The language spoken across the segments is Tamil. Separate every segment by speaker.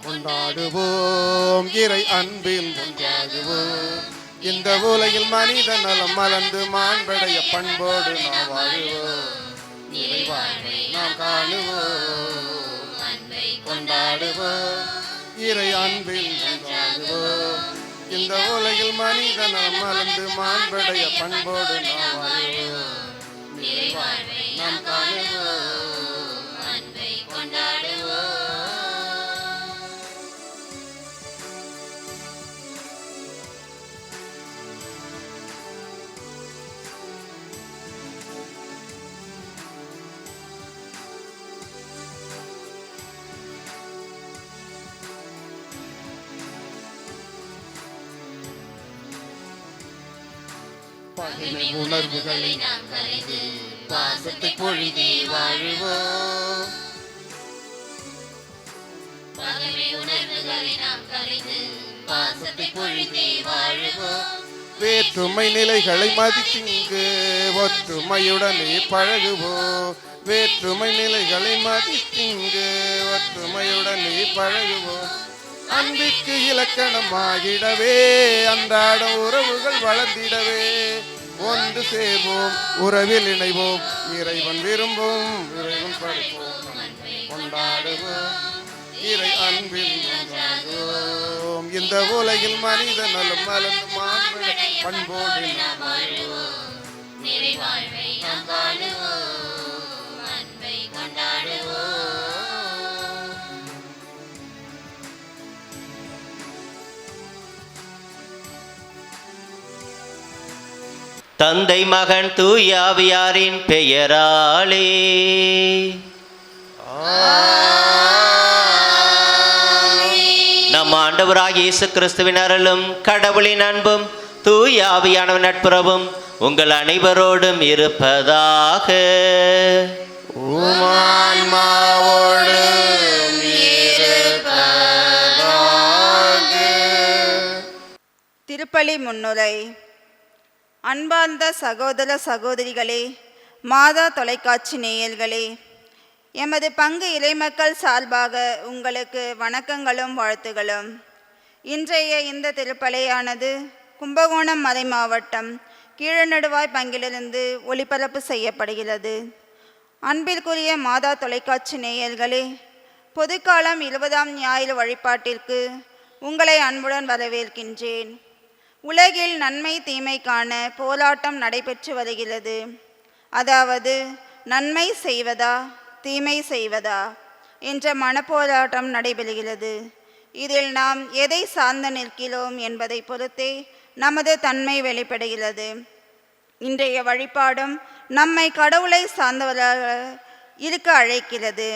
Speaker 1: கொண்டாடுவோம் இறை அன்பில் ஒன்றாகுவோம். இந்த உலகில் மனித நலம் மலர்ந்து மாண்படைய பண்போடு நாம் வாழ்வோம். இறை வாழ்வை நாம் காணுவோம், கொண்டாடுவோம் இறை அன்பில் ஒன்றாகுவோம். இந்த உலகில் மனித நலம் மலர்ந்து மாண்படைய பண்போடு நாம் வாழ்வோம். இறை வாழ்வை நாம் காணுவோம், அன்பை கொண்டாடுவோம். பகைமை உணர்வுகளை நாம் கலைந்து பாசத்தை பொழிதே வாழுவோம். பகைமை உணர்வுகளை நாம் கலைந்து பாசத்தை பொழிதே வாழுவோம். வேற்றுமை நிலைகளை மதித்திங்கு ஒற்றுமையுடனே பழகுவோம். வேற்றுமை நிலைகளை மதித்திங்கு ஒற்றுமையுடனே பழகுவோம். அன்பிற்கு இலக்கணமாகிடவே அன்றாடம் உறவுகள் வளர்ந்திடவே ஒன்று சேர்வோம், உறவில் இணைவோம், இறைவன் விரும்பும் இறைவன் படைப்போம், கொண்டாடுவோம் இறை அன்பில் ஒன்றாகுவோம். இந்த உலகில் மனித நலம் மலர்ந்து மாண்புடைய பண்போடு நாம் வாழ்வோம். இறை வாழ்வை நாம் காணுவோம், அன்பை கொண்டாடுவோம்.
Speaker 2: தந்தை மகன் தூய ஆவியாரின் பெயராலே நம் ஆண்டவராகிய இயேசு கிறிஸ்துவின் அருளும் கடவுளின் அன்பும் தூய ஆவியானவரின் நட்புறவும் உங்கள் அனைவரோடும் இருப்பதாக.
Speaker 3: திருப்பலி முன்னுரை. அன்பார்ந்த சகோதர சகோதரிகளே, மாதா தொலைக்காட்சி நேயர்களே, எமது பங்கு இறைமக்கள் சார்பாக உங்களுக்கு வணக்கங்களும் வாழ்த்துகளும். இன்றைய இந்த திருப்பலியானது கும்பகோணம் மறை மாவட்டம் கீழநடுவாய் பங்கிலிருந்து ஒளிபரப்பு செய்யப்படுகிறது. அன்பிற்குரிய மாதா தொலைக்காட்சி நேயர்களே, பொதுக்காலம் 20ஆம் ஞாயிறு வழிபாட்டிற்கு உங்களை அன்புடன் வரவேற்கின்றேன். உலகில் நன்மை தீமைக்கான போராட்டம் நடைபெற்று வருகிறது. அதாவது நன்மை செய்வதா தீமை செய்வதா என்ற மனப்போராட்டம் நடைபெறுகிறது. இதில் நாம் எதை சார்ந்து நிற்கிறோம் என்பதை பொறுத்தே நமது தன்மை வெளிப்படுகிறது. இன்றைய வழிபாடும் நம்மை கடவுளை சார்ந்தவராக இருக்க அழைக்கிறது.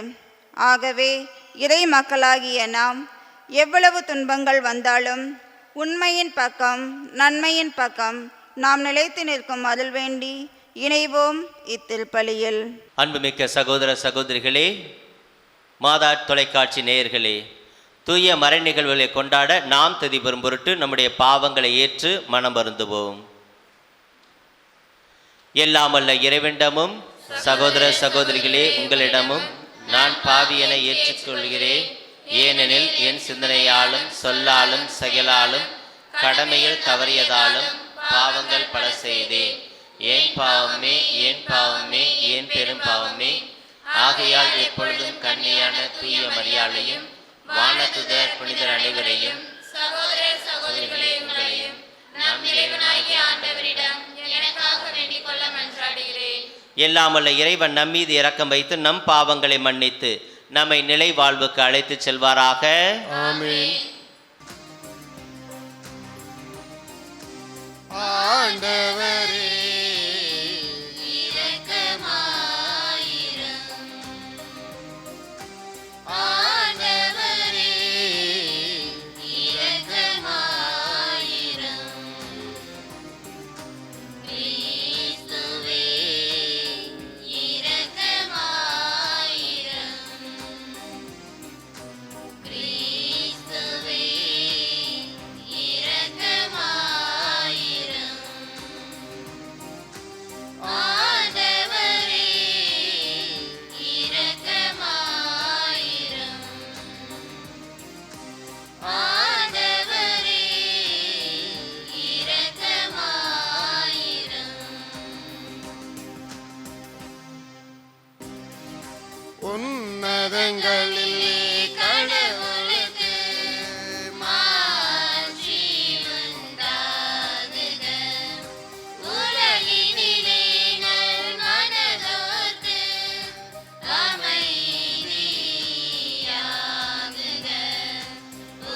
Speaker 3: ஆகவே இறை மக்களாகிய நாம் எவ்வளவு துன்பங்கள் வந்தாலும் உண்மையின் பக்கம் நன்மையின் பக்கம் நாம் நிலைத்து நிற்கும் அருள் வேண்டி இணைவோம் இத்திருப்பலியில்.
Speaker 2: அன்புமிக்க சகோதர சகோதரிகளே, மாதா தொலைக்காட்சி நேயர்களே, தூய மறை நிகழ்வுகளை கொண்டாட நாம் தகுதி பெறும் பொருட்டு நம்முடைய பாவங்களை ஏற்று மனம் வருந்துவோம். எல்லாம் வல்ல இறைவனிடமும் சகோதர சகோதரிகளே உங்களிடமும் நான் பாவி என ஏற்றுக்கொள்கிறேன். ஏனெனில் என் சிந்தனையாலும் சொல்லாலும் செயலாலும் கடமையில் தவறியதாலும் பாவங்கள் பல செய்தேன். ஏன் பாவமே ஏன் பாவமே ஏன் பெரும் பாவமே. ஆகையால் எப்பொழுதும் கன்னியான தூய மரியாளையும் வானதுதர் புனிதர் அனைவரையும் சகோதர சகோதரிகளே உங்களையும் நம் இறைவனாகிய ஆண்டவரிடம் எனக்காக வேண்டிக் கொள்ள மன்றாடுகிறேன். எல்லாம் வல்ல இறைவன் நம் மீது இரக்கம் வைத்து நம் பாவங்களை மன்னித்து நம்மை நிலை வாழ்வுக்கு அழைத்து செல்வாராக.
Speaker 1: ஆமென். ஆண்டவரே மக்களில் கடவுளுக்கு
Speaker 4: மாட்சி உண்டாகுக. உலகினிலே நல்மனதோர்க்கு அமைதியாகுக.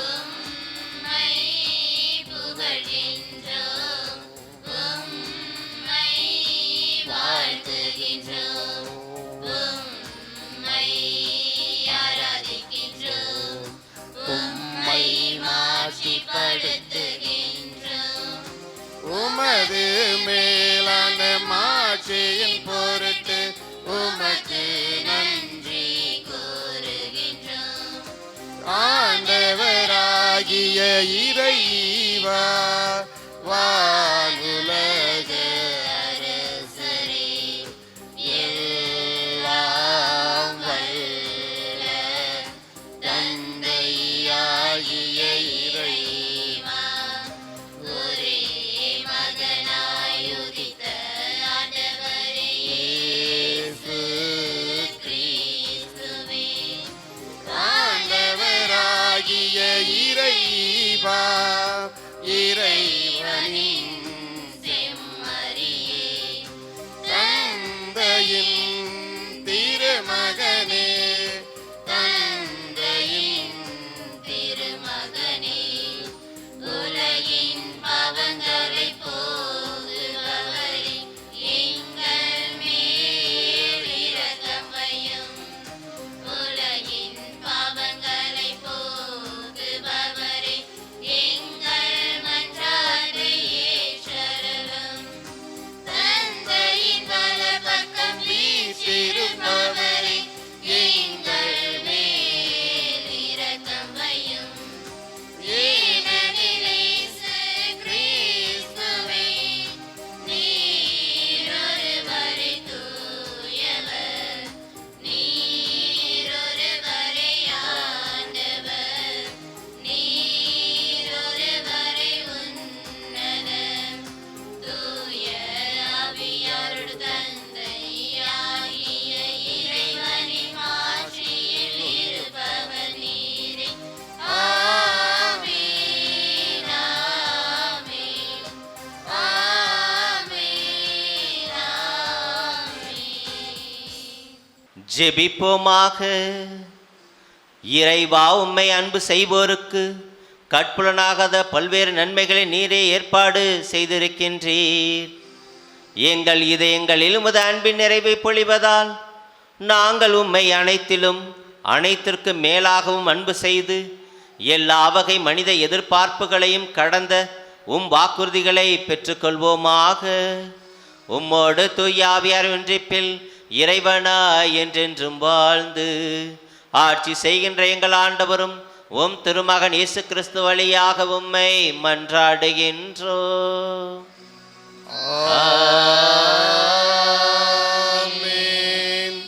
Speaker 4: உம்மை புகழ்கின்றோம், உம்மை வாழ்த்துகின்றோம், உம்மை ஆராதிக்கின்றோம், உம்மை மாட்சிப்படுத்துகின்றோம்.
Speaker 1: உமது மேலான மாட்சியின் பொருட்டு உமக்கு நன்றி
Speaker 4: கூறுகின்றோம்.
Speaker 1: ஆண்டவராகிய இறைவா, வானுலக
Speaker 4: அரசரே,
Speaker 1: எல்லாம் வல்ல தந்தையாகிய இறைவா,
Speaker 4: ஒரே மகனாய் உதித்த ஆண்டவரே
Speaker 1: இயேசு
Speaker 4: கிறிஸ்துவே,
Speaker 1: ஆண்டவராகிய இறைவா, இறைவனின்
Speaker 4: செம்மறியே,
Speaker 1: தந்தையின் திருமகனே, தந்தையின்
Speaker 4: திருமகனே, உலகின் பாவங்களை போக்குபவரே, எங்கள் மேல் இரக்கம் வையும். உலகின் பாவங்களை போக்குபவரே, எங்கள் மன்றாட்டை ஏற்றருளும். தந்தையின் வலப்பக்கம் வீற்றிருப்பவரே, எங்கள் மேல் இரக்கம் வையும். ஏனெனில் இயேசு கிறிஸ்துவே, நீர் ஒருவரே தூயவர், நீர் ஒருவரே ஆண்டவர், நீர் ஒருவரே உன்னதர். தூய ஆவியாரோடு தந்தையாகிய இறைவனின் ஆட்சியில் இருப்பவர் நீரே. ஆமென், ஆமென், ஆமென், ஆமென்.
Speaker 2: ஜெபிப்போமாக. இறைவா, உம்மை அன்பு செய்வோருக்கு கட்புலனாகாத பல்வேறு நன்மைகளை நீரே ஏற்பாடு செய்திருக்கின்றீர். எங்கள் இதயங்களில் உமது அன்பின் நிறைவை பொழிவதால் நாங்கள் உம்மை அனைத்திலும் அனைத்திற்கு மேலாகவும் அன்பு செய்து எல்லா வகை மனித எதிர்பார்ப்புகளையும் கடந்த உம் வாக்குறுதிகளை பெற்றுக்கொள்வோமாக. உம்மோடு தூயாவியார் ஒன்றிப்பில் இறைவனா என்றென்றும் வாழ்ந்து ஆட்சி செய்கின்ற எங்கள் ஆண்டவரும் உம் திருமகன் இயேசு கிறிஸ்து வழியாக உம்மை மன்றாடுகின்றோம்.
Speaker 1: ஆமென்.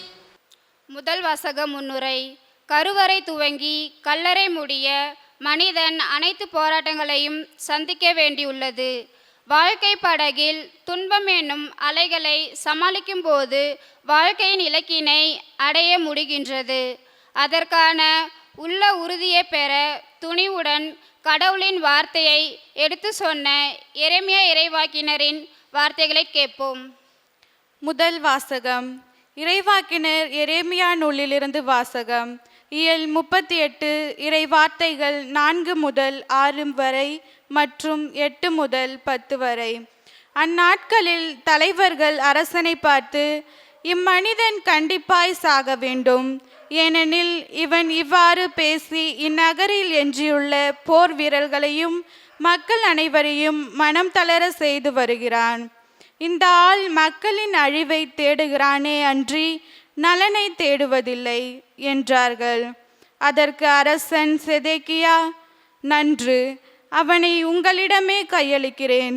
Speaker 5: முதல் வாசக முன்னுரை. கருவறை துவங்கி கல்லறை முடிய மனிதன் அனைத்து போராட்டங்களையும் சந்திக்க வேண்டியுள்ளது. வாழ்க்கை படகில் துன்பம் என்னும் அலைகளை சமாளிக்கும் போது வாழ்க்கையின் இலக்கினை அடைய முடிகின்றது. அதற்கான உள்ள உறுதியை பெற துணிவுடன் கடவுளின் வார்த்தையை எடுத்து சொன்ன எரேமியா இறைவாக்கினரின் வார்த்தைகளை கேட்போம்.
Speaker 6: முதல் வாசகம். இறைவாக்கினர் எரேமியா நூலிலிருந்து வாசகம். இயல் 38 இறை வார்த்தைகள் 4 முதல் 6 வரை மற்றும் 8 முதல் 10 வரை. அந்நாட்களில் தலைவர்கள் அரசனை பார்த்து, இம்மனிதன் கண்டிப்பாய் சாக வேண்டும், ஏனெனில் இவன் இவ்வாறு பேசி இந்நகரில் எஞ்சியுள்ள போர் வீரர்களையும் மக்கள் அனைவரையும் மனம் தளர செய்து வருகிறான். இந்த ஆள் மக்களின் அழிவை தேடுகிறானே அன்றி நலனை தேடுவதில்லை என்றார்கள். அதற்கு அரசன் செதேக்கியா, நன்று, அவனை உங்களிடமே கையளிக்கிறேன்,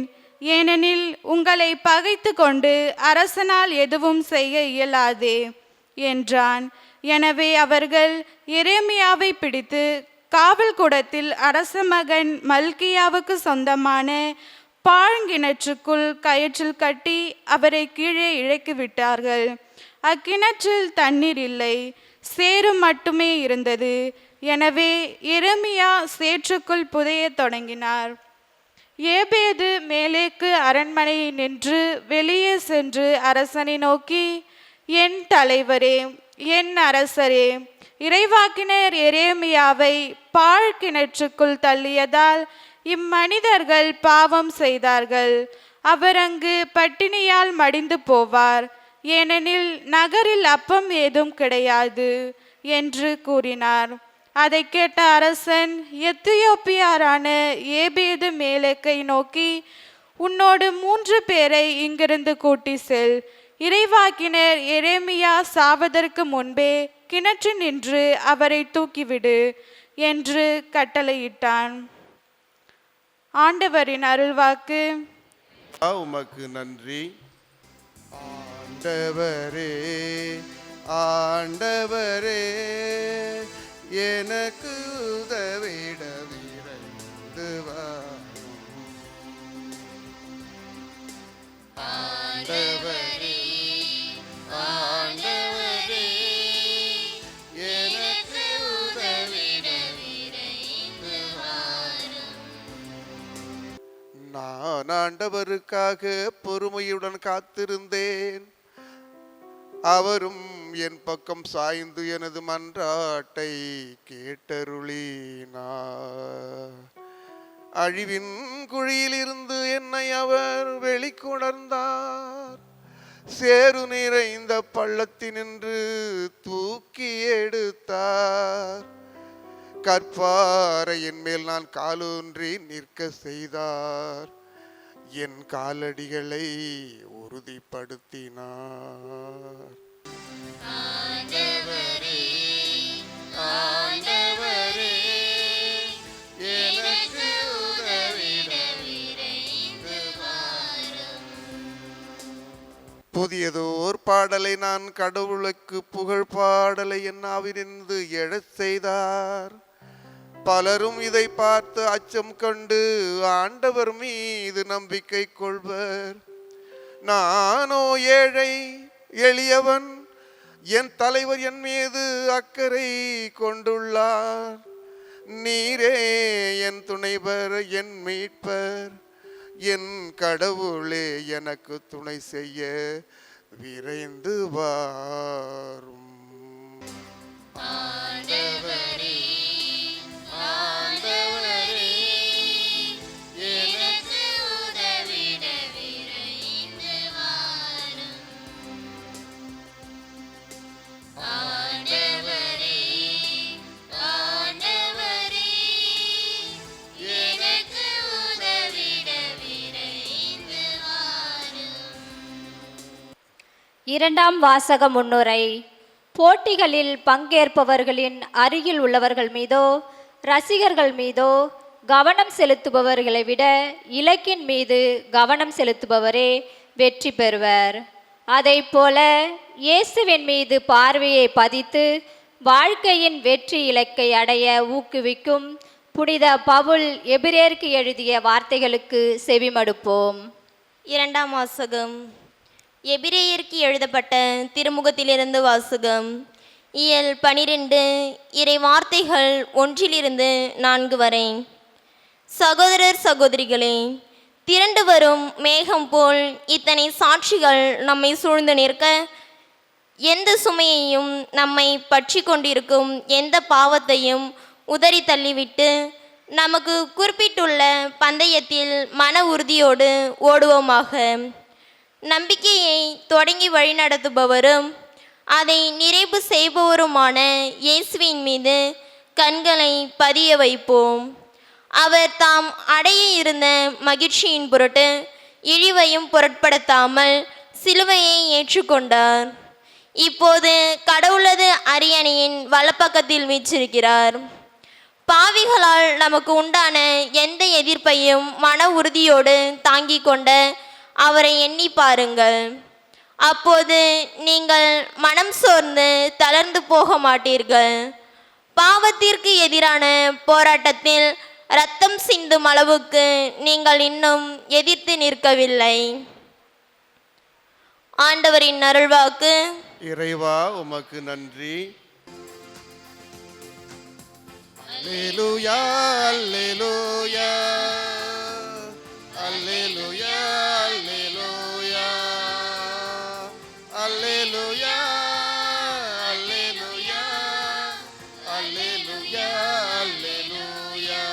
Speaker 6: ஏனெனில் உங்களை பகைத்து கொண்டு அரசனால் எதுவும் செய்ய இயலாதே என்றான். எனவே அவர்கள் எரேமியாவை பிடித்து காவல் கூடத்தில் அரச மகன் மல்கியாவுக்கு சொந்தமான பாழ்கிணற்றுக்குள் கயிற்றில் கட்டி அவரை கீழே இறக்கி விட்டார்கள். அக்கிணற்றில் தண்ணீர் இல்லை. சேறு மட்டுமே இருந்தது. எனவே எரேமியா சேற்றுக்குள் புதையத் தொடங்கினார். ஏபேது மேலேக்கு அரண்மனையை நின்று வெளியே சென்று அரசனை நோக்கி, என் தலைவரே, என் அரசரே, இறைவாக்கினர் எரேமியாவை பாழ்கிணற்றுக்குள் தள்ளியதால் இம்மனிதர்கள் பாவம் செய்தார்கள். அவர் அங்கு பட்டினியால் மடிந்து போவார், ஏனெனில் நகரில் அப்பம் ஏதும் கிடையாது என்று கூறினார். அதை கேட்ட அரசன் எத்தியோப்பியாரான ஏபேது மேலேக்கை நோக்கி, உன்னோடு 3 பேரை இங்கிருந்து கூட்டி செல். இறைவாக்கினர் எரேமியா சாவதற்கு முன்பே கிணற்றினின்று அவரை தூக்கிவிடு என்று கட்டளையிட்டான். ஆண்டவரின் அருள்வாக்கு.
Speaker 1: உமக்கு நன்றி. ஆண்டவரே, ஆண்டவரே, எனக்கு உதவிட விரைந்து வாரும். ஆண்டவரே, ஆண்டவரே, எனக்கு உதவிட விரைந்து வாரும். நான் ஆண்டவருக்காக பொறுமையுடன் காத்திருந்தேன். அவரும் என் பக்கம் சாய்ந்து எனது மன்றாட்டை கேட்டருளினார். அழிவின் குழியிலிருந்து என்னை அவர் வெளிக்கொணர்ந்தார். சேறு நிறைந்த பள்ளத்தினின்று தூக்கி எடுத்தார். கற்பாறையின் மேல் நான் காலூன்றி நிற்க செய்தார். என் காலடிகளை உறுதிப்படுத்தினார்.
Speaker 4: ஆண்டவரே, ஆண்டவரே, எனக்கு உதவிட விரைந்து வாரும்.
Speaker 1: புதியதோர் பாடலை நான் கடவுளுக்கு புகழ் பாடலை என் நாவிலிருந்து எழச் செய்தார். பலரும் இதை பார்த்து அச்சம் கண்டு ஆண்டவர் மீது நம்பிக்கை கொள்வர். நானோ ஏழை எளியவன், என் தலைவர் என் மீது அக்கறை கொண்டுள்ளார். நீரே என் துணைவர், என் மீட்பர், என் கடவுளே, எனக்கு துணை செய்ய விரைந்து வாரும்.
Speaker 4: ஆண்டவரே, ஆண்டவரே, எனக்கு உதவிட விரைந்து வாரும். ஆண்டவரே, ஆண்டவரே, எனக்கு உதவிட விரைந்து வாரும்.
Speaker 7: இரண்டாம் வாசக முன்னுரை. போட்டிகளில் பங்கேற்பவர்களின் அருகில் உள்ளவர்கள் மீதோ ரசிகர்கள் மீதோ கவனம் செலுத்துபவர்களை விட இலக்கின் மீது கவனம் செலுத்துபவரே வெற்றி பெறுவர். அதைப்போல இயேசுவின் மீது பார்வையை பதித்து வாழ்க்கையின் வெற்றி இலக்கை அடைய ஊக்குவிக்கும் புனித பவுல் எபிரேயருக்கு எழுதிய வார்த்தைகளுக்கு செவிமடுப்போம்.
Speaker 8: இரண்டாம் வாசகம். எபிரேயருக்கு எழுதப்பட்ட திருமுகத்திலிருந்து வாசகம். இயல் 12 இறை வார்த்தைகள் 1-4 வரை. சகோதரர் சகோதரிகளே, திரண்டு வரும் மேகம் போல் இத்தனை சாட்சிகள் நம்மை சூழ்ந்து நிற்க, எந்த சுமையையும் நம்மை பற்றி கொண்டிருக்கும் எந்த பாவத்தையும் உதறி தள்ளிவிட்டு நமக்கு குறிப்பிட்டுள்ள பந்தயத்தில் மன உறுதியோடு ஓடுவோமாக. நம்பிக்கையை தொடங்கி வழிநடத்துபவரும் அதை நிறைவு செய்பவருமான இயேசுவின் மீது கண்களை பதிய வைப்போம். அவர் தாம் அடைய இருந்த மகிழ்ச்சியின் பொருட்டு இழிவையும் பொருட்படுத்தாமல் சிலுவையை ஏற்றுக்கொண்டார். இப்போது கடவுளது அரியணையின் வலப்பக்கத்தில் வீற்றிருக்கிறார். பாவிகளால் நமக்கு உண்டான எந்த எதிர்ப்பையும் மன உறுதியோடு தாங்கிக் கொண்ட அவரை எண்ணி பாருங்கள். அப்போது நீங்கள் மனம் சோர்ந்து தளர்ந்து போக மாட்டீர்கள். பாவத்திற்கு எதிரான போராட்டத்தில் இரத்தம் சிந்தும் அளவுக்கு நீங்கள் இன்னும் எதிர்த்து நிற்கவில்லை. ஆண்டவரின் அருள்வாக்கு.
Speaker 1: இறைவா, உமக்கு நன்றி. அல்லேலூயா அல்லேலூயா அல்லேலூயா அல்லேலூயா அல்லேலூயா அல்லேலூயா அல்லேலூயா அல்லேலூயா.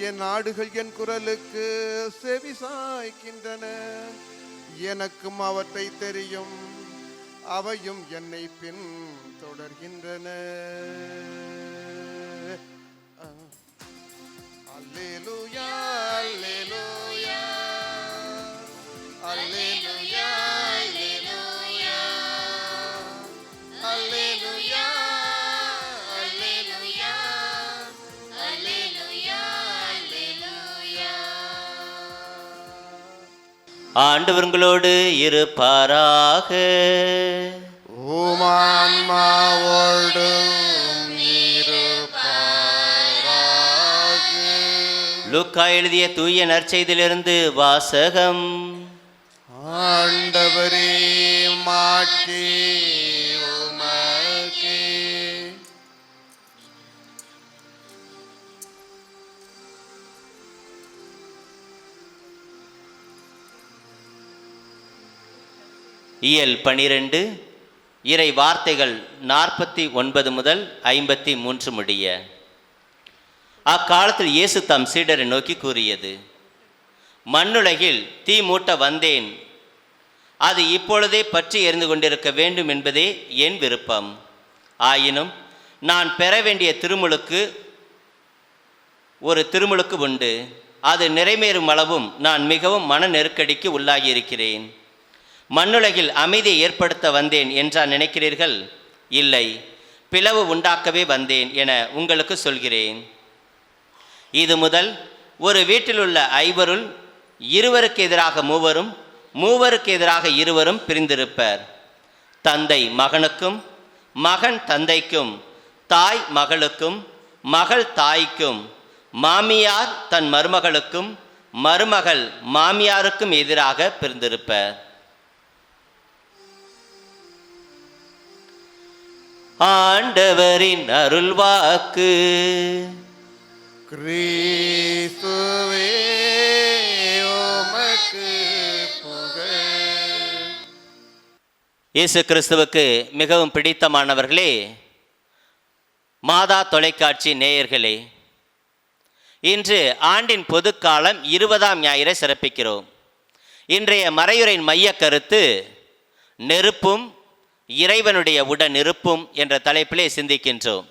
Speaker 1: என் ஆடுகள் என் குரலுக்கு செவி சாய்க்கின்றன, எனக்கும் அவற்றை தெரியும், அவையும் என்னை பின் தொடர்கின்றன. அல்லேலூயா அல்லேலூயா அல்லேலூயா அல்லேலூயா அல்லேலூயா அல்லேலூயா அல்லேலூயா அல்லேலூயா.
Speaker 2: ஆண்டவர்களோடு இருப்பாராக.
Speaker 1: ஓமான்மாவோடும் இருப்பாராக.
Speaker 2: லூக்கா எழுதிய தூய நற்செய்தியிலிருந்து வாசகம்.
Speaker 1: ஆண்டவரே மாட்சி உமக்கே.
Speaker 2: இயல் 12 இறை வார்த்தைகள் 49 முதல் 53 முடிய. அக்காலத்தில் இயேசு தம் சீடரை நோக்கி கூறியது, மண்ணுலகில் தீ மூட்ட வந்தேன், அது இப்பொழுதே பற்றி எரிந்து கொண்டிருக்க வேண்டும் என்பதே என் விருப்பம். ஆயினும் நான் பெற வேண்டிய ஒரு திருமுழுக்கு உண்டு, அது நிறைவேறும் அளவும் நான் மிகவும் மன நெருக்கடிக்கு உள்ளாகியிருக்கிறேன். மண்ணுலகில் அமைதியை ஏற்படுத்த வந்தேன் என்றா நினைக்கிறீர்கள்? இல்லை, பிளவு உண்டாக்கவே வந்தேன் என உங்களுக்கு சொல்கிறேன். இது முதல் ஒரு வீட்டில் உள்ள 5 இருவருக்கு எதிராக 3, மூவருக்கு எதிராக 2 பிரிந்திருப்பர். தந்தை மகனுக்கும், மகன் தந்தைக்கும், தாய் மகளுக்கும், மகள் தாய்க்கும், மாமியார் தன் மருமகளுக்கும், மருமகள் மாமியாருக்கும் எதிராக பிரிந்திருப்பர். ஆண்டவரின் அருள்வாக்கு.
Speaker 1: கிறிஸ்துவே உமக்கு புகழ்.
Speaker 2: இயேசு கிறிஸ்துவுக்கு மிகவும் பிடித்தமானவர்களே, மாதா தொலைக்காட்சி நேயர்களே, இன்று ஆண்டின் பொதுக்காலம் 20ஆம் ஞாயிறை சிறப்பிக்கிறோம். இன்றைய மறையுரையின் மைய கருத்து நெருப்பும் இறைவனுடைய உடனிருப்பும் என்ற தலைப்பிலே சிந்திக்கின்றோம்.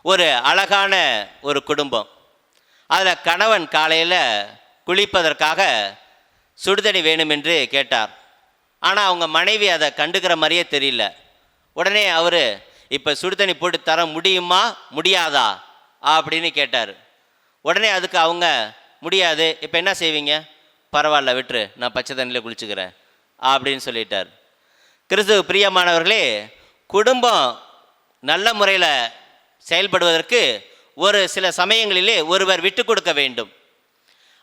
Speaker 2: ஒரு அழகான ஒரு குடும்பம், அதில் கணவன் காலையில் குளிப்பதற்காக சுடுதண்ணி வேணும் என்று கேட்டார். ஆனால் அவங்க மனைவி அதை கண்டுக்கிற மாதிரியே தெரியல. உடனே அவர், இப்போ சுடுதண்ணி போட்டு தர முடியுமா முடியாதா அப்படின்னு கேட்டார். உடனே அதுக்கு அவங்க, முடியாது, இப்போ என்ன செய்வீங்க? பரவாயில்ல விட்டுரு, நான் பச்சை தண்ணியில் குளிச்சுக்கிறேன் அப்படின்னு சொல்லிட்டார். கிறிஸ்துவ பிரியமானவர்களே, குடும்பம் நல்ல முறையில் செயல்படுவதற்கு ஒரு சில சமயங்களிலே ஒருவர் விட்டு கொடுக்க வேண்டும்.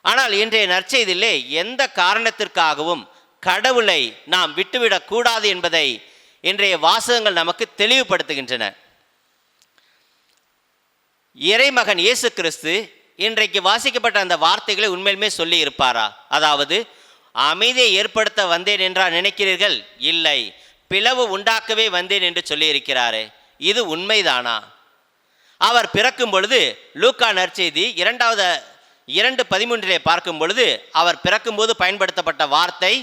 Speaker 2: ஆனால் இன்றைய நற்செய்தியிலே எந்த காரணத்திற்காகவும் கடவுளை நாம் விட்டுவிடக்கூடாது என்பதை இன்றைய வாசகங்கள் நமக்கு தெளிவுபடுத்துகின்றன. இறைமகன் இயேசு கிறிஸ்து இன்றைக்கு வாசிக்கப்பட்ட அந்த வார்த்தைகளை உண்மையிலுமே சொல்லி இருப்பாரா? அதாவது, அமைதியை ஏற்படுத்த வந்தேன் என்றா நினைக்கிறீர்கள்? இல்லை, பிளவு உண்டாக்கவே வந்தேன் என்று சொல்லியிருக்கிறாரே, இது உண்மைதானா? அவர் பிறக்கும் பொழுது லூக்கா நற்செய்தி 2:13 பார்க்கும் பொழுது அவர் பிறக்கும்போது பயன்படுத்தப்பட்ட வார்த்தை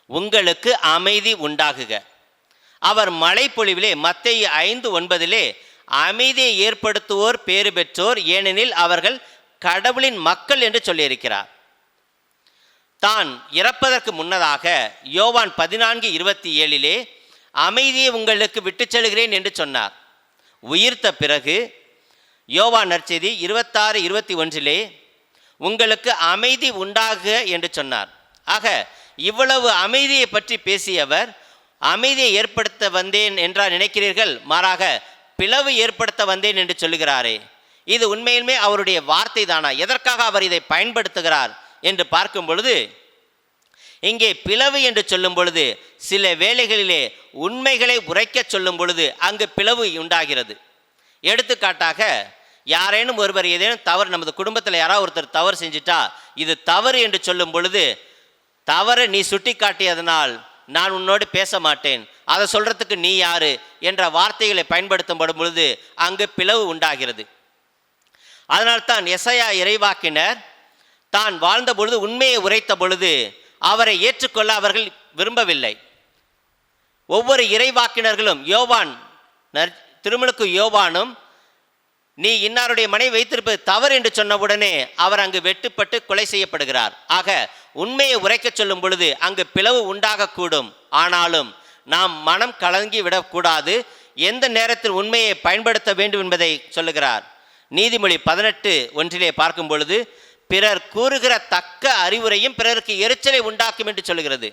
Speaker 2: உங்களுக்கு அமைதி உண்டாகுக. அவர் மழை பொழிவிலே மத்தேயு 5:9 அமைதியை ஏற்படுத்துவோர் பேறு பெற்றோர், ஏனெனில் அவர்கள் கடவுளின் மக்கள் என்று சொல்லியிருக்கிறார். தான் இறப்பதற்கு முன்னதாக யோவான் 14:27 அமைதியை உங்களுக்கு விட்டுச் செல்கிறேன் என்று சொன்னார். உயிர்த்த பிறகு யோவான் நற்செய்தி 26:21 உங்களுக்கு அமைதி உண்டாகுக என்று சொன்னார். ஆக இவ்வளவு அமைதியை பற்றி பேசியவர் அமைதியை ஏற்படுத்த வந்தேன் என்றா நினைக்கிறீர்கள்? மாறாக பிளவு ஏற்படுத்த வந்தேன் என்று சொல்லுகிறாரே, இது உண்மையிலுமே அவருடைய வார்த்தை தானா? எதற்காக அவர் இதை பயன்படுத்துகிறார் என்று பார்க்கும் பொழுது, இங்கே பிளவு என்று சொல்லும் பொழுது சில வேளைகளிலே உண்மைகளை உரைக்க சொல்லும் பொழுது அங்கு பிளவு உண்டாகிறது. எடுத்துக்காட்டாக யாரேனும் ஒருவர் ஏதேனும் தவறு, நமது குடும்பத்தில் யாராவது ஒருத்தர் தவறு செஞ்சிட்டா இது தவறு என்று சொல்லும் பொழுது, தவறு நீ சுட்டி காட்டியதனால் நான் உன்னோடு பேச மாட்டேன், அதை சொல்றதுக்கு நீ யாரு என்ற வார்த்தைகளை பயன்படுத்தப்படும் பொழுது அங்கு பிளவு உண்டாகிறது. அதனால்தான் எசையா இறைவாக்கினர் தான் வாழ்ந்த பொழுது உண்மையை உரைத்த பொழுது அவரை ஏற்றுக்கொள்ள அவர்கள் விரும்பவில்லை. ஒவ்வொரு இறைவாக்கினர்களும் யோவான், திருமுழுக்கு யோவானும் நீ இன்னாருடைய மனைவி வைத்திருப்பது தவறு என்று சொன்னவுடனே அவர் அங்கு வெட்டுப்பட்டு கொலை செய்யப்படுகிறார். ஆக உண்மையை உரைக்க சொல்லும் பொழுது அங்கு பிளவு உண்டாகக்கூடும். ஆனாலும் நாம் மனம் கலங்கி விடக்கூடாது. எந்த நேரத்தில் உண்மையை பயன்படுத்த வேண்டும் என்பதை சொல்லுகிறார். நீதிமொழி 18:1 பார்க்கும் பொழுது பிறர் கூறுகிற தக்க அறிவுரையும் பிறருக்கு எரிச்சலை உண்டாக்கும் என்று சொல்லுகிறது.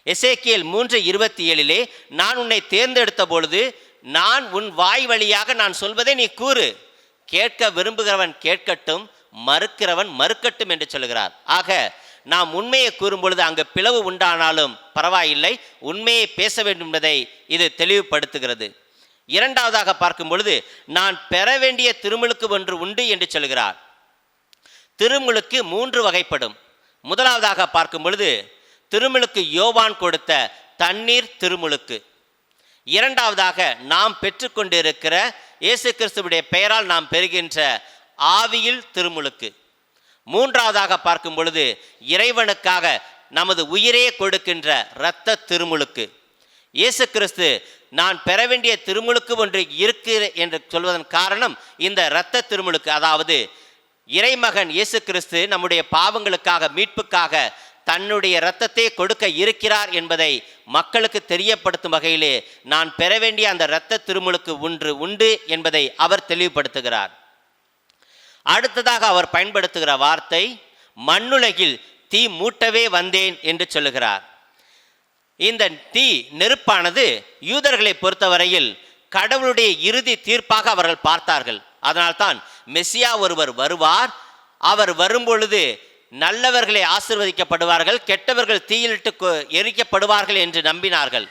Speaker 2: எசேக்கியேல் 3:27 நான் உன்னை தேர்ந்தெடுத்த பொழுது நான் உன் வாய் வழியாக நான் சொல்வதை நீ கூறு, கேட்க விரும்புகிறவன் கேட்கட்டும், மறுக்கிறவன் மறுக்கட்டும் என்று சொல்லுகிறார். ஆக நாம் உண்மையை கூறும் பொழுது அங்கு பிளவு உண்டானாலும் பரவாயில்லை, உண்மையை பேச வேண்டும் என்பதை இது தெளிவுபடுத்துகிறது. இரண்டாவதாக பார்க்கும் பொழுது நான் பெற வேண்டிய திருமுழுக்கு ஒன்று உண்டு என்று சொல்கிறார். திருமுழுக்கு 3 வகைப்படும். முதலாவதாக பார்க்கும் பொழுது திருமுழுக்கு யோவான் கொடுத்த தண்ணீர் திருமுழுக்கு. இரண்டாவதாக நாம் பெற்றுக்கொண்டிருக்கிற இயேசு கிறிஸ்துவுடைய பெயரால் நாம் பெறுகின்ற ஆவியில் திருமுழுக்கு. மூன்றாவதாக பார்க்கும் பொழுது இறைவனுக்காக நமது உயிரே கொடுக்கின்ற இரத்த திருமுழுக்கு. இயேசு கிறிஸ்து நான் பெற வேண்டிய திருமுழுக்கு ஒன்று இருக்கு என்று சொல்வதன் காரணம் இந்த இரத்த திருமுழுக்கு. அதாவது இறைமகன் இயேசு கிறிஸ்து நம்முடைய பாவங்களுக்காக, மீட்புக்காக தன்னுடைய இரத்தத்தை கொடுக்க இருக்கிறார் என்பதை மக்களுக்கு தெரியப்படுத்தும் வகையிலே நான் பெற வேண்டிய அந்த இரத்த திருமுழுக்கு ஒன்று உண்டு என்பதை அவர் தெளிவுபடுத்துகிறார். அடுத்ததாக அவர் பயன்படுத்துகிற வார்த்தை மண்ணுலகில் தீ மூட்டவே வந்தேன் என்று சொல்லுகிறார். இந்த தீ நெருப்பானது யூதர்களை பொறுத்தவரையில் கடவுளுடைய இறுதி தீர்ப்பாக அவர்கள் பார்த்தார்கள். அதனால்தான் மெசியா ஒருவர் வருவார், அவர் வரும்பொழுது நல்லவர்களை ஆசீர்வதிக்கப்படுவார்கள், கெட்டவர்கள் தீயிலிட்டு எரிக்கப்படுவார்கள் என்று நம்பினார்கள்.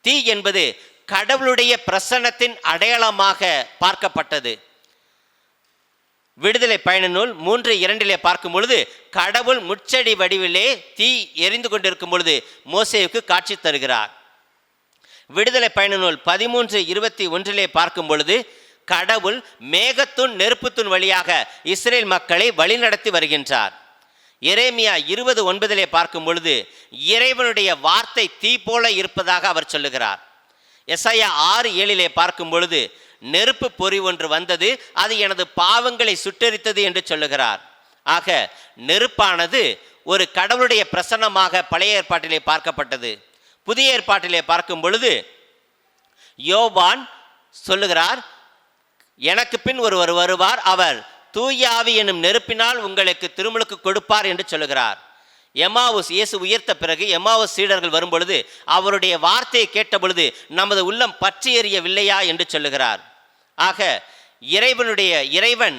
Speaker 2: தீ என்பது கடவுளுடைய பிரசன்னத்தின் அடையாளமாக பார்க்கப்பட்டது. விடுதலை பயண நூல் 3:2 பார்க்கும் பொழுது கடவுள் முச்செடி வடிவிலே தீ எரிந்து கொண்டிருக்கும் பொழுது மோசேவுக்கு காட்சி தருகிறார். விடுதலை பயண நூல் 13:21 பார்க்கும் பொழுது கடவுள் மேகத்துன் நெருப்புத்துன் வழியாக இஸ்ரேல் மக்களை வழிநடத்தி வருகின்றார். எரேமியா 20:9 பார்க்கும் பொழுது இறைவனுடைய வார்த்தை தீ போல இருப்பதாக அவர் சொல்லுகிறார். எசாயா 6:7 பார்க்கும் பொழுது நெருப்பு பொறி ஒன்று வந்தது, அது எனது பாவங்களை சுட்டெரித்தது என்று சொல்லுகிறார். ஆக நெருப்பானது ஒரு கடவுளுடைய பிரசன்னமாக பழைய ஏற்பாட்டிலே பார்க்கப்பட்டது. புதிய ஏற்பாட்டிலே பார்க்கும் பொழுது யோவான் சொல்லுகிறார், எனக்கு பின் ஒருவர் வருவார், அவர் தூய ஆவி எனும் நெருப்பினால் உங்களுக்கு திருமுழுக்கு கொடுப்பார் என்று சொல்லுகிறார். எம்மாவுஸ் இயேசு உயர்த்த பிறகு எம்மாவுஸ் சீடர்கள் வரும்பொழுது அவருடைய வார்த்தையை கேட்ட பொழுது நமது உள்ளம் பற்றி எறியவில்லையா என்று சொல்லுகிறார். ஆக இறைவன்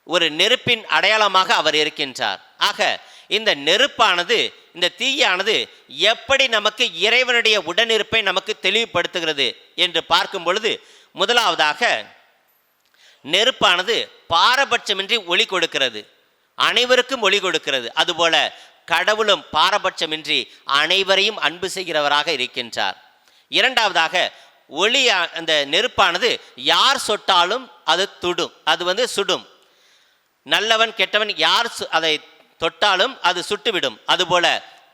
Speaker 2: ஒரு நெருப்பின் அடையாளமாக அவர் இருக்கின்றார். ஆக இந்த நெருப்பானது, இந்த தீயானது எப்படி நமக்கு இறைவனுடைய உடனிருப்பை நமக்கு தெளிவுபடுத்துகிறது என்று பார்க்கும் பொழுது முதலாவதாக நெருப்பானது பாரபட்சமின்றி ஒளி கொடுக்கிறது, அனைவருக்கும் ஒளி கொடுக்கிறது. அதுபோல கடவுளும் பாரபட்சமின்றி அனைவரையும் அன்பு செய்கிறவராக இருக்கின்றார். இரண்டாவதாக ஒளி, அந்த நெருப்பானது யார் சொட்டாலும் அது துடும், அது சுடும். நல்லவன் கெட்டவன் யார் அதை தொட்டாலும் அது சுட்டுவிடும். அதுபோல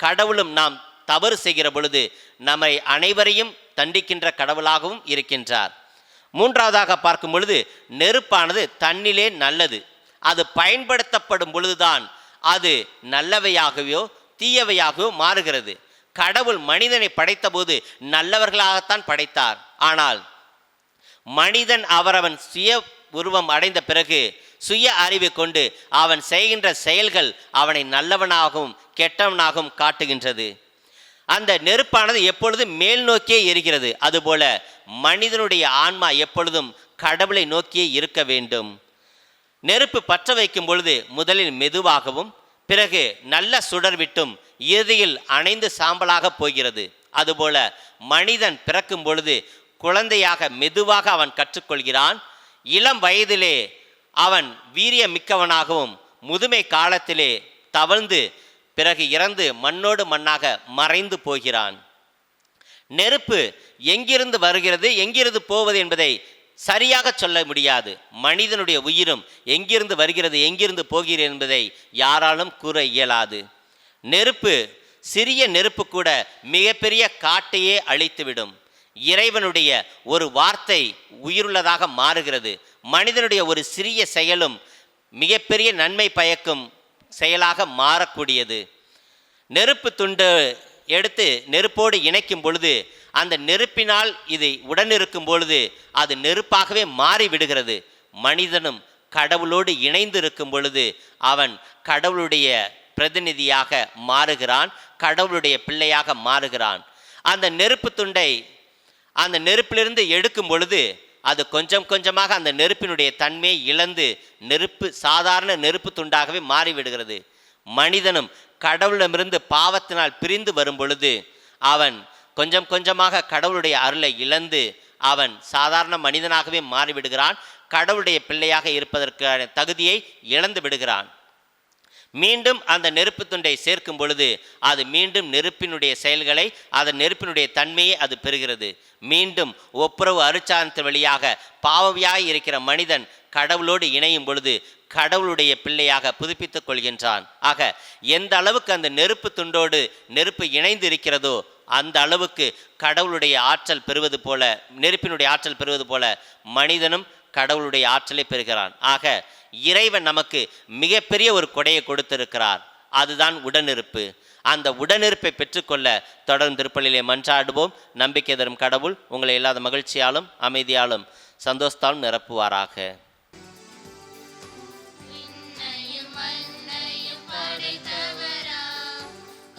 Speaker 2: கடவுளும் நாம் தவறு செய்கிற பொழுது நம்மை அனைவரையும் தண்டிக்கின்ற கடவுளாகவும் இருக்கின்றார். மூன்றாவதாக பார்க்கும் பொழுது நெருப்பானது தன்னிலே நல்லது, அது பயன்படுத்தப்படும் பொழுதுதான் அது நல்லவையாகவோ தீயவையாகவோ மாறுகிறது. கடவுள் மனிதனை படைத்த போது நல்லவர்களாகத்தான் படைத்தார். ஆனால் மனிதன் அவரவன் சுய உருவம் அடைந்த பிறகு சுய அறிவை கொண்டு அவன் செய்கின்ற செயல்கள் அவனை நல்லவனாகவும் கெட்டவனாகவும் காட்டுகின்றது. அந்த நெருப்பானது எப்பொழுதும் மேல் நோக்கியே எரிகிறது. அதுபோல மனிதனுடைய ஆன்மா எப்பொழுதும் கடவுளை நோக்கியே இருக்க வேண்டும். நெருப்பு பற்ற வைக்கும் பொழுது முதலில் மெதுவாகவும் பிறகு நல்ல சுடர் விட்டும் இறுதியில் அணைந்து சாம்பலாக போகிறது. அதுபோல மனிதன் பிறக்கும் பொழுது குழந்தையாக மெதுவாக அவன் கற்றுக்கொள்கிறான். இளம் வயதிலே அவன் வீரிய மிக்கவனாகவும் முதுமை காலத்திலே தவழ்ந்து பிறகு இறந்து மண்ணோடு மண்ணாக மறைந்து போகிறான். நெருப்பு எங்கிருந்து வருகிறது எங்கிருந்து போவது என்பதை சரியாக சொல்ல முடியாது. மனிதனுடைய உயிரும் எங்கிருந்து வருகிறது எங்கிருந்து போகிறது என்பதை யாராலும் கூற இயலாது. நெருப்பு, சிறிய நெருப்பு கூட மிகப்பெரிய காட்டையே அழித்துவிடும். இறைவனுடைய ஒரு வார்த்தை உயிருள்ளதாக மாறுகிறது. மனிதனுடைய ஒரு சிறிய செயலும் மிகப்பெரிய நன்மை பயக்கும் செயலாக மாறக்கூடியது. நெருப்பு துண்டு எடுத்து நெருப்போடு இணைக்கும் பொழுது அந்த நெருப்பினால் இது உடனிருக்கும் பொழுது அது நெருப்பாகவே மாறிவிடுகிறது. மனிதனும் கடவுளோடு இணைந்து இருக்கும் பொழுது அவன் கடவுளுடைய பிரதிநிதியாக மாறுகிறான், கடவுளுடைய பிள்ளையாக மாறுகிறான். அந்த நெருப்பு துண்டை அந்த நெருப்பிலிருந்து எடுக்கும் பொழுது அது கொஞ்சம் கொஞ்சமாக அந்த நெருப்பினுடைய தன்மையை இழந்து சாதாரண நெருப்பு துண்டாகவே மாறிவிடுகிறது. மனிதனும் கடவுளிடமிருந்து பாவத்தினால் பிரிந்து வரும் பொழுது அவன் கொஞ்சம் கொஞ்சமாக கடவுளுடைய அருளை இழந்து அவன் சாதாரண மனிதனாகவே மாறிவிடுகிறான். கடவுளுடைய பிள்ளையாக இருப்பதற்கான தகுதியை இழந்து விடுகிறான். மீண்டும் அந்த நெருப்பு துண்டை சேர்க்கும் பொழுது அது மீண்டும் நெருப்பினுடைய செயல்களை, அதன் நெருப்பினுடைய தன்மையை அது பெறுகிறது. மீண்டும் ஒப்புரவு அருட்சாதனத்தின் வழியாக பாவவியாய் இருக்கிற மனிதன் கடவுளோடு இணையும் பொழுது கடவுளுடைய பிள்ளையாக புதுப்பித்துக் கொள்கின்றான். ஆக எந்த அளவுக்கு அந்த நெருப்பு துண்டோடு நெருப்பு இணைந்து இருக்கிறதோ அந்த அளவுக்கு கடவுளுடைய ஆற்றல் பெறுவது போல, நெருப்பினுடைய ஆற்றல் பெறுவது போல மனிதனும் கடவுளுடைய ஆற்றலை பெறுகிறான். ஆக இறைவன் நமக்கு மிகப்பெரிய ஒரு கொடையை கொடுத்திருக்கிறார். அதுதான் உடனிருப்பு. அந்த உடனிருப்பை பெற்றுக்கொள்ள தொடர்ந்து திருப்பலியிலே மன்றாடுவோம். நம்பிக்கை தரும் கடவுள் உங்களை இல்லாத மகிழ்ச்சியாலும் அமைதியாலும் சந்தோஷத்தாலும் நிரப்புவாராக.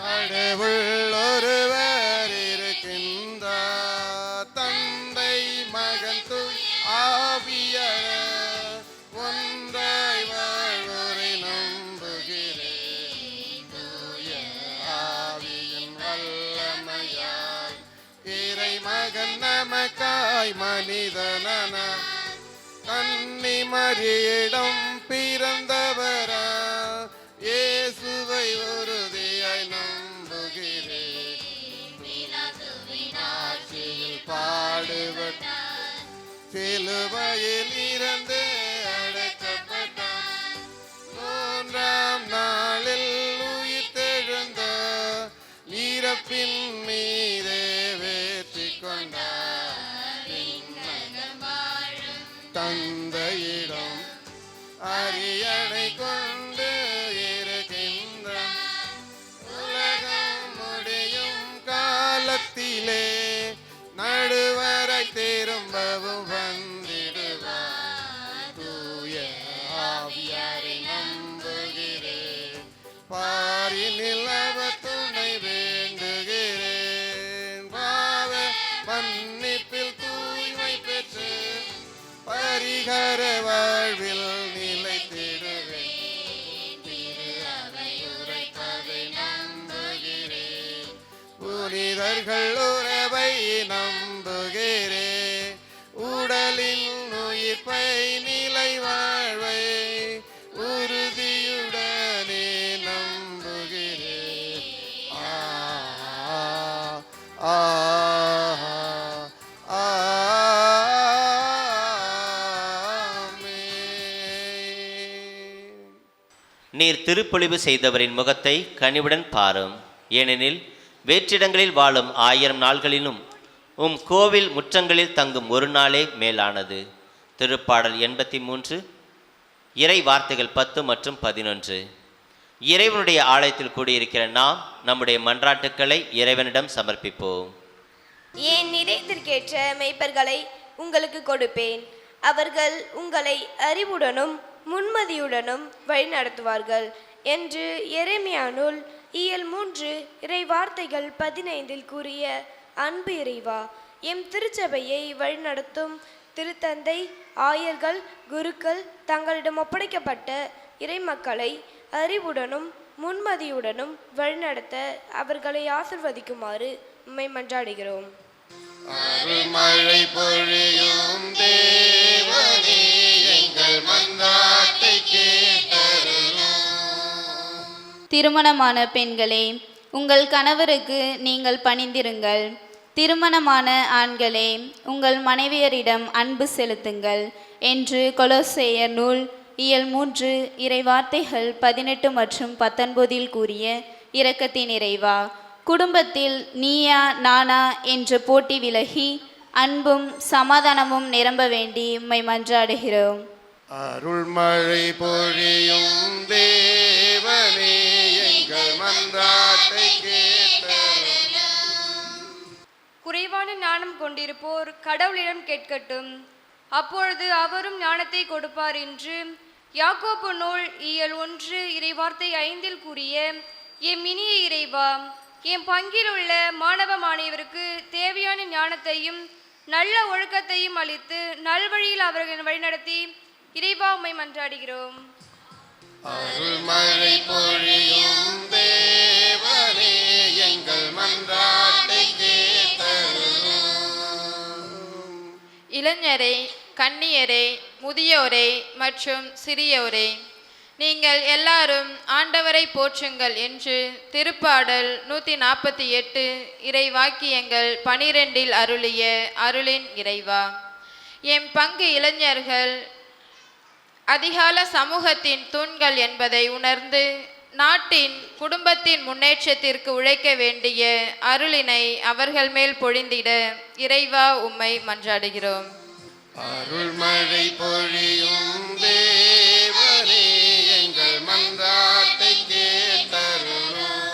Speaker 1: கடவுள் ஒருவர் இருக்கின்றார், தந்தை மகன் தூய் ஆவியார் ஒன்றாய் வாழ்வோரை நம்புகிறேன். தூய ஆவியின் வல்லமையால் இறை மகன் நமக்காய் மனிதனானார். கன்னி மரியிடம் பிறந்தவரா இயேசுவை உறுதியாய் நம்புகிறேன். ஆட்சியில் பாடுபட்டார், சிலுவையில் இறந்து அடக்கப்பட்டார், மூன்றாம் நாளில் உயிர்த்தெழுந்தார், இறப்பின் மீதே வெற்றி கொண்டார். தந்தையிடம் அரியணை கொண்டு இருக்கின்றார், உலகம் முடியும் காலத்திலே நடுவரை திரும்பவும் வந்திடுவார். தூய ஆவியாரை நம்புகிறேன், பாரினில் அவர் துணை வேண்டுகிறேன். பாவ மன்னிப்பில் தூய்மை பெற்று பரிகார வாழ்வில் நிலைத்திடுவேன். திரு அவை உரைப்பதை நம்புகிறேன், புனிதர்கள் உறவை நம்புகிறேன். உடலின் உயிர்ப்பை நிலை வாழ்வை உறுதியுடனே நம்புகிறேன்.
Speaker 2: நீர் திருப்பொழிவு செய்தவரின் முகத்தை கனிவுடன் பாரும். ஏனெனில் வேற்றிடங்களில் வாழும் 1000 நாள்களிலும் கோவில் முற்றங்களில் தங்கும் ஒரு நாளே மேலானது. திருப்பாடல் 83 இறை வார்த்தைகள் 10 மற்றும் 11. இறைவனுடைய ஆலயத்தில் கூடியிருக்கிற நாம் நம்முடைய மன்றாட்டுக்களை இறைவனிடம் சமர்ப்பிப்போம்.
Speaker 8: என் இதயத்திற்கேற்ற மெய்ப்பர்களை உங்களுக்கு கொடுப்பேன், அவர்கள் உங்களை அறிவுடனும் முன்மதியுடனும் வழிநடத்துவார்கள் என்று எரேமியா நூல் இயல் 3 இறை வார்த்தைகள் 15 கூறிய அன்பு இறைவா, எம் திருச்சபையை வழிநடத்தும் திருத்தந்தை, ஆயர்கள், குருக்கள் தங்களிடம் ஒப்படைக்கப்பட்ட இறை மக்களை அறிவுடனும் முன்மதியுடனும் வழிநடத்த அவர்களை ஆசிர்வதிக்குமாறு உம்மை மன்றாடுகிறோம்.
Speaker 1: அருள்மழை பொழியும் தேவனே, எங்கள் மன்றாட்டை கேட்டருளும்.
Speaker 5: திருமணமான பெண்களே, உங்கள் கணவருக்கு நீங்கள் பணிந்திருங்கள். திருமணமான ஆண்களே, உங்கள் மனைவியரிடம் அன்பு செலுத்துங்கள் என்று கொலோசேயர் நூல் இயல் 3 இறைவார்த்தைகள் 18 மற்றும் 19 கூறிய இரக்கத்தின் இறைவா, குடும்பத்தில் நீயா நானா என்ற போட்டி விலகி அன்பும் சமாதானமும் நிரம்ப வேண்டி உம்மை மன்றாடுகிறோம்.
Speaker 1: அருள்மழை பொழியும் தேவனே, எங்கள் மன்றாட்டை கேட்டருளும்.
Speaker 8: குறைவான ஞானம் கொண்டிருப்போர் கடவுளிடம் கேட்கட்டும், அப்பொழுது அவரும் ஞானத்தை கொடுப்பார் என்று யாக்கோபு நூல் இயல் 1 இறைவார்த்தை 5 கூறிய எம் இனிய இறைவா, என் பங்கில் உள்ள மாணவ மாணவியருக்கு தேவையான ஞானத்தையும் நல்ல ஒழுக்கத்தையும் அளித்து நல்வழியில் அவர்களை வழிநடத்தி இறைவா உம்மை மன்றாடுகிறோம்.
Speaker 1: அருள்மழை பொழியும் தேவனே, எங்கள் மன்றாட்டை கேட்டருளும்.
Speaker 9: இளைஞரே, கன்னியரே, முதியோரே மற்றும் சிறியோரே, நீங்கள் எல்லாரும் ஆண்டவரை போற்றுங்கள் என்று திருப்பாடல் 148 இறைவாக்கியங்கள் 12 அருளிய அருளின் இறைவா, எம் பங்கு இளைஞர்கள் அதிகால சமூகத்தின் தூண்கள் என்பதை உணர்ந்து நாட்டின் குடும்பத்தின் முன்னேற்றத்திற்கு உழைக்க வேண்டிய அருளினை அவர்கள் மேல் பொழிந்திட இறைவா உம்மை மன்றாடுகிறோம்.
Speaker 1: அருள்மழை பொழியும் தேவனே, எங்கள் மன்றாட்டை கேட்டருளும்.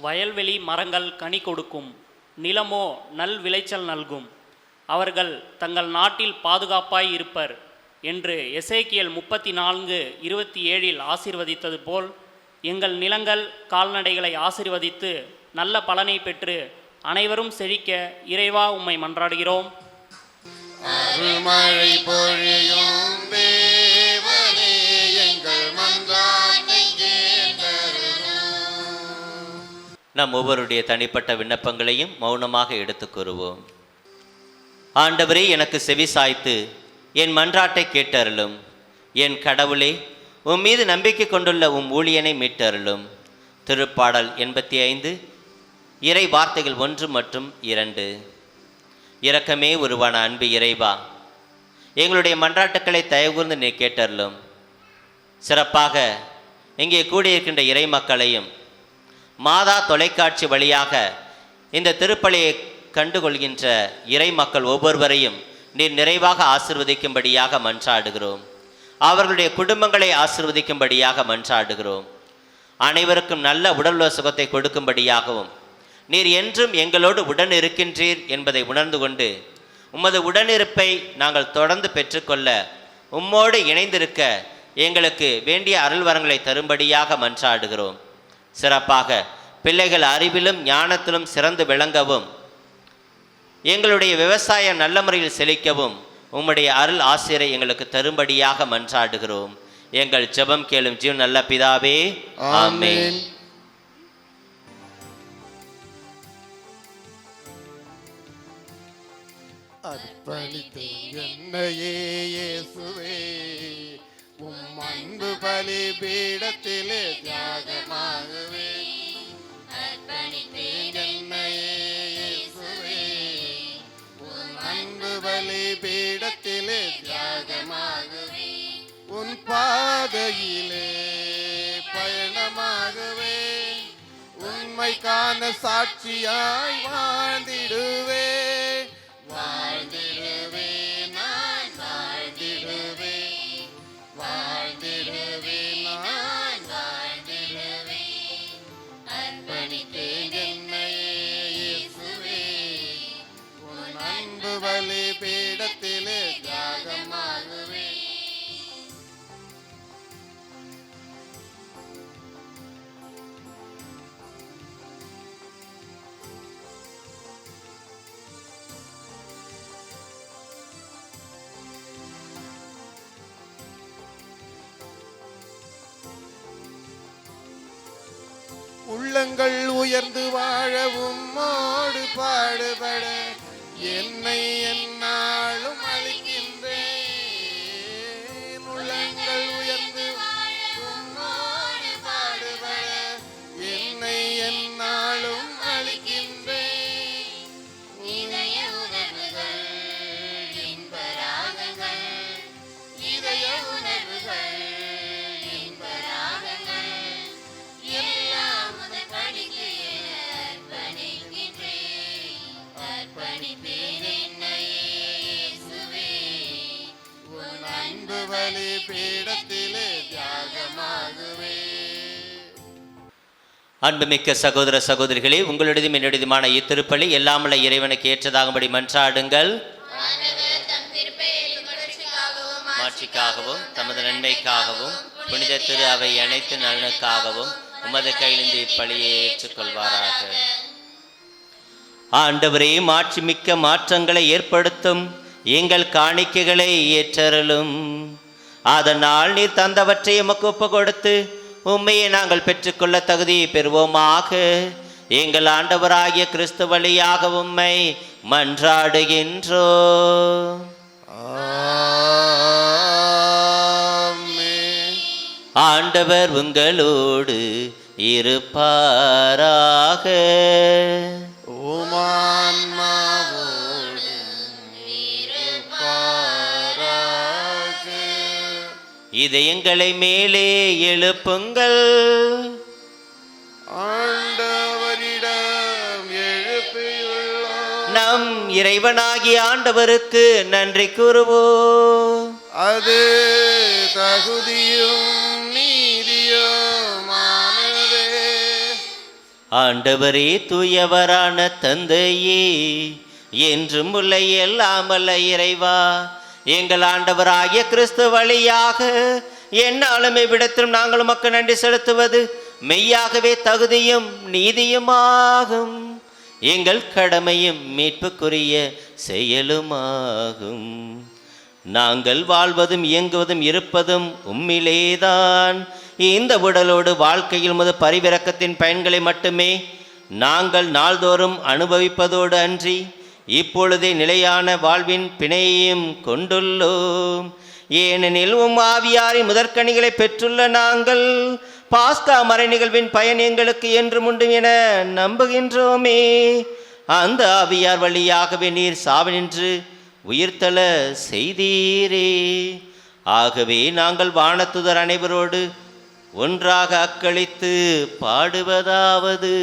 Speaker 10: வயல்வெளி மரங்கள் கனி கொடுக்கும், நிலமோ நல் விளைச்சல் நல்கும். அவர்கள் தங்கள் நாட்டில் பாதுகாப்பாய் இருப்பர் என்று எசேக்கியேல் 34:27 ஆசீர்வதித்தது போல் எங்கள் நிலங்கள் கால்நடைகளை ஆசீர்வதித்து நல்ல பலனை பெற்று அனைவரும் செழிக்க இறைவா உம்மை மன்றாடுகிறோம்.
Speaker 1: அருள்மழை பொழியும் தேவனே, எங்கள் மன்றாட்டை கேட்டருளும்.
Speaker 2: நம் ஒவ்வொருடைய தனிப்பட்ட விண்ணப்பங்களையும் மௌனமாக எடுத்துக் கூறுவோம். ஆண்டவரே, எனக்கு செவி சாய்த்து என் மன்றாட்டை கேட்டருளும். என் கடவுளே, உம் மீது நம்பிக்கை கொண்டுள்ள உம் ஊழியனை மீட்டருளும். திருப்பாடல் 85 இறை வார்த்தைகள் 1 மற்றும் 2. இரக்கமே உருவான அன்பு இறைவா, எங்களுடைய மன்றாட்டுக்களை தயவுகூர்ந்து நீ கேட்டருளும். சிறப்பாக இங்கே கூடியிருக்கின்ற இறை மக்களையும் மாதா தொலைக்காட்சி வழியாக இந்த திருப்பலியை கண்டுகொள்கின்ற இறை மக்கள் ஒவ்வொருவரையும் நீர் நிறைவாக ஆசிர்வதிக்கும்படியாக மன்றாடுகிறோம். அவர்களுடைய குடும்பங்களை ஆசிர்வதிக்கும்படியாக மன்றாடுகிறோம். அனைவருக்கும் நல்ல உடல்நல சுகத்தை கொடுக்கும்படியாகவும் நீர் என்றும் எங்களோடு உடன் இருக்கின்றீர் என்பதை உணர்ந்து கொண்டு உமது உடனிருப்பை நாங்கள் தொடர்ந்து பெற்றுக்கொள்ள உம்மோடு இணைந்திருக்க எங்களுக்கு வேண்டிய அருள்வரங்களை தரும்படியாக மன்றாடுகிறோம். சிறப்பாக பிள்ளைகள் அறிவிலும் ஞானத்திலும் சிறந்து விளங்கவும் எங்களுடைய விவசாயம் நல்ல முறையில் செழிக்கவும் உம்முடைய அருள் ஆசிரை எங்களுக்கு தரும்படியாக மன்றாடுகிறோம். எங்கள் ஜெபம் கேளும் ஜீவன் நல்ல பிதாவே, ஆமென்.
Speaker 1: அர்ப்பணித்தேன் என்னையே இயேசுவே, உம் அன்பு பலிபீடத்திலே தியாகமாகவே. அர்ப்பணித்தேன் என்னையே இயேசுவே, உம் அன்பு பலிபீடத்திலே தியாகமாகவே. உன் பாதையிலே பயணமாகவே உண்மை காண சாட்சியாய் வாழ்ந்திடுவே. வாழ்ந்திடுவே, நான் வாழ்ந்திடுவே, வாழ்ந்திடுவே, நான் வாழ்ந்திடுவே. அர்ப்பணித்தேன் என்னையே இயேசுவே, உன் அன்பு பலிபீடத்திலே தியாகமாகவே. உள்ளங்கள் உயர்ந்து வாழவும் மோடு பாடுபட என்னை என்னாலும் அளிக்கின்றேன். உள்ளங்கள் உயர்ந்து வாழவும் மோடு பாடுபட என்னை என்னாலும் அளிக்கின்றேன்.
Speaker 4: இதய உணர்வுகள் இன்பராகங்கள், இதய உணர்வுகள் இன்பராகங்கள், எல்லாம் முதற் படிக்கு அர்ப்பணிக்கின்றேன். அர்ப்பணிப்பேன் என்னையே இயேசுவே, உன்
Speaker 1: அன்பு பலி பீடத்திலே தியாகமாகுவே.
Speaker 2: அன்புமிக்க சகோதர சகோதரிகளே, உங்களுடையதும் என்னுடையதுமான இத்திருப்பலி எல்லாமல்ல இறைவனுக்கு ஏற்றதாகும்படி மன்றாடுங்கள்.
Speaker 4: ஆண்டவர் தம் திருப்பெயரை புகழ்ச்சிக்காகவும்
Speaker 2: மாட்சிக்காகவும் தமது நன்மைக்காகவும் புனித திரு அவை அனைத்து நலனுக்காகவும் உமது கையிலிருந்து இப்பலியை ஏற்றுக்கொள்வாராக. ஆண்டவரே, மாட்சிமிக்க மாற்றங்களை ஏற்படுத்தும் எங்கள் காணிக்கைகளை ஏற்றருளும். அதனால் நீர் தந்தவற்றை எமக்கு ஒப்பு கொடுத்து உம்மையை நாங்கள் பெற்றுக்கொள்ள தகுதியை பெறுவோமாக. எங்கள் ஆண்டவராகிய கிறிஸ்து வழியாக உம்மை மன்றாடுகின்றோம்.
Speaker 1: ஆமென்.
Speaker 2: ஆண்டவர் உங்களோடு இருப்பாராக.
Speaker 1: உமான்மாவோடு இருப்பாராக.
Speaker 2: இதயங்களை மேலே எழுப்புங்கள்.
Speaker 1: ஆண்டவரிடம் எழுப்பியுள்ளோம்.
Speaker 2: நம் இறைவனாகிய ஆண்டவருக்கு நன்றி கூறுவோம்.
Speaker 1: அது தகுதியும் நீதியுமானதே.
Speaker 2: ஆண்டவரே, தூயவரான தந்தையே, என்றும் உள்ள எல்லாமல்ல இறைவா, எங்கள் ஆண்டவராகிய கிறிஸ்து வழியாக என்னாலும் இவ்விடத்திலும் நாங்கள் உமக்கு நன்றி செலுத்துவது மெய்யாகவே தகுதியும் நீதியுமாகும். எங்கள் கடமையும் மீட்புக்குரிய செயலுமாகும். நாங்கள் வாழ்வதும் இயங்குவதும் இருப்பதும் உம்மிலேதான். இந்த உடலோடு வாழ்க்கையில் முத பரிவிரக்கத்தின் பயன்களை மட்டுமே நாங்கள் நாள்தோறும் அனுபவிப்பதோடு அன்றி இப்பொழுதே நிலையான வாழ்வின் பிணையையும் கொண்டுள்ளோம். ஏனெனில் ஆவியாரின் முதற்கனிகளை பெற்றுள்ள நாங்கள் பாஸ்கா மறை நிகழ்வின் பயன் எங்களுக்கு என்றும் உண்டு என நம்புகின்றோமே. அந்த ஆவியார் வழியாகவே நீர் சாவினின்று உயிர்த்தல செய்தீரே. ஆகவே நாங்கள் வானத்துதர் அனைவரோடு ஒன்றாக அக்களித்து பாடுவதாவது: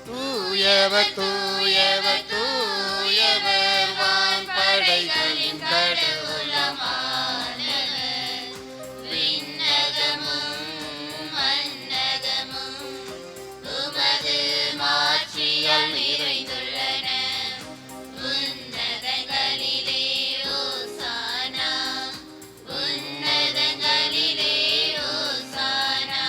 Speaker 1: தூயவர் தூயவர் தூயவர் வான்படைகளின் கடவுளமானவர்.
Speaker 4: விண்ணகமும் மண்ணகமும் உமது மாட்சியால் நிறைந்துள்ளன. உன்னதங்களிலே ஓசானா, உன்னதங்களிலே ஓசானா.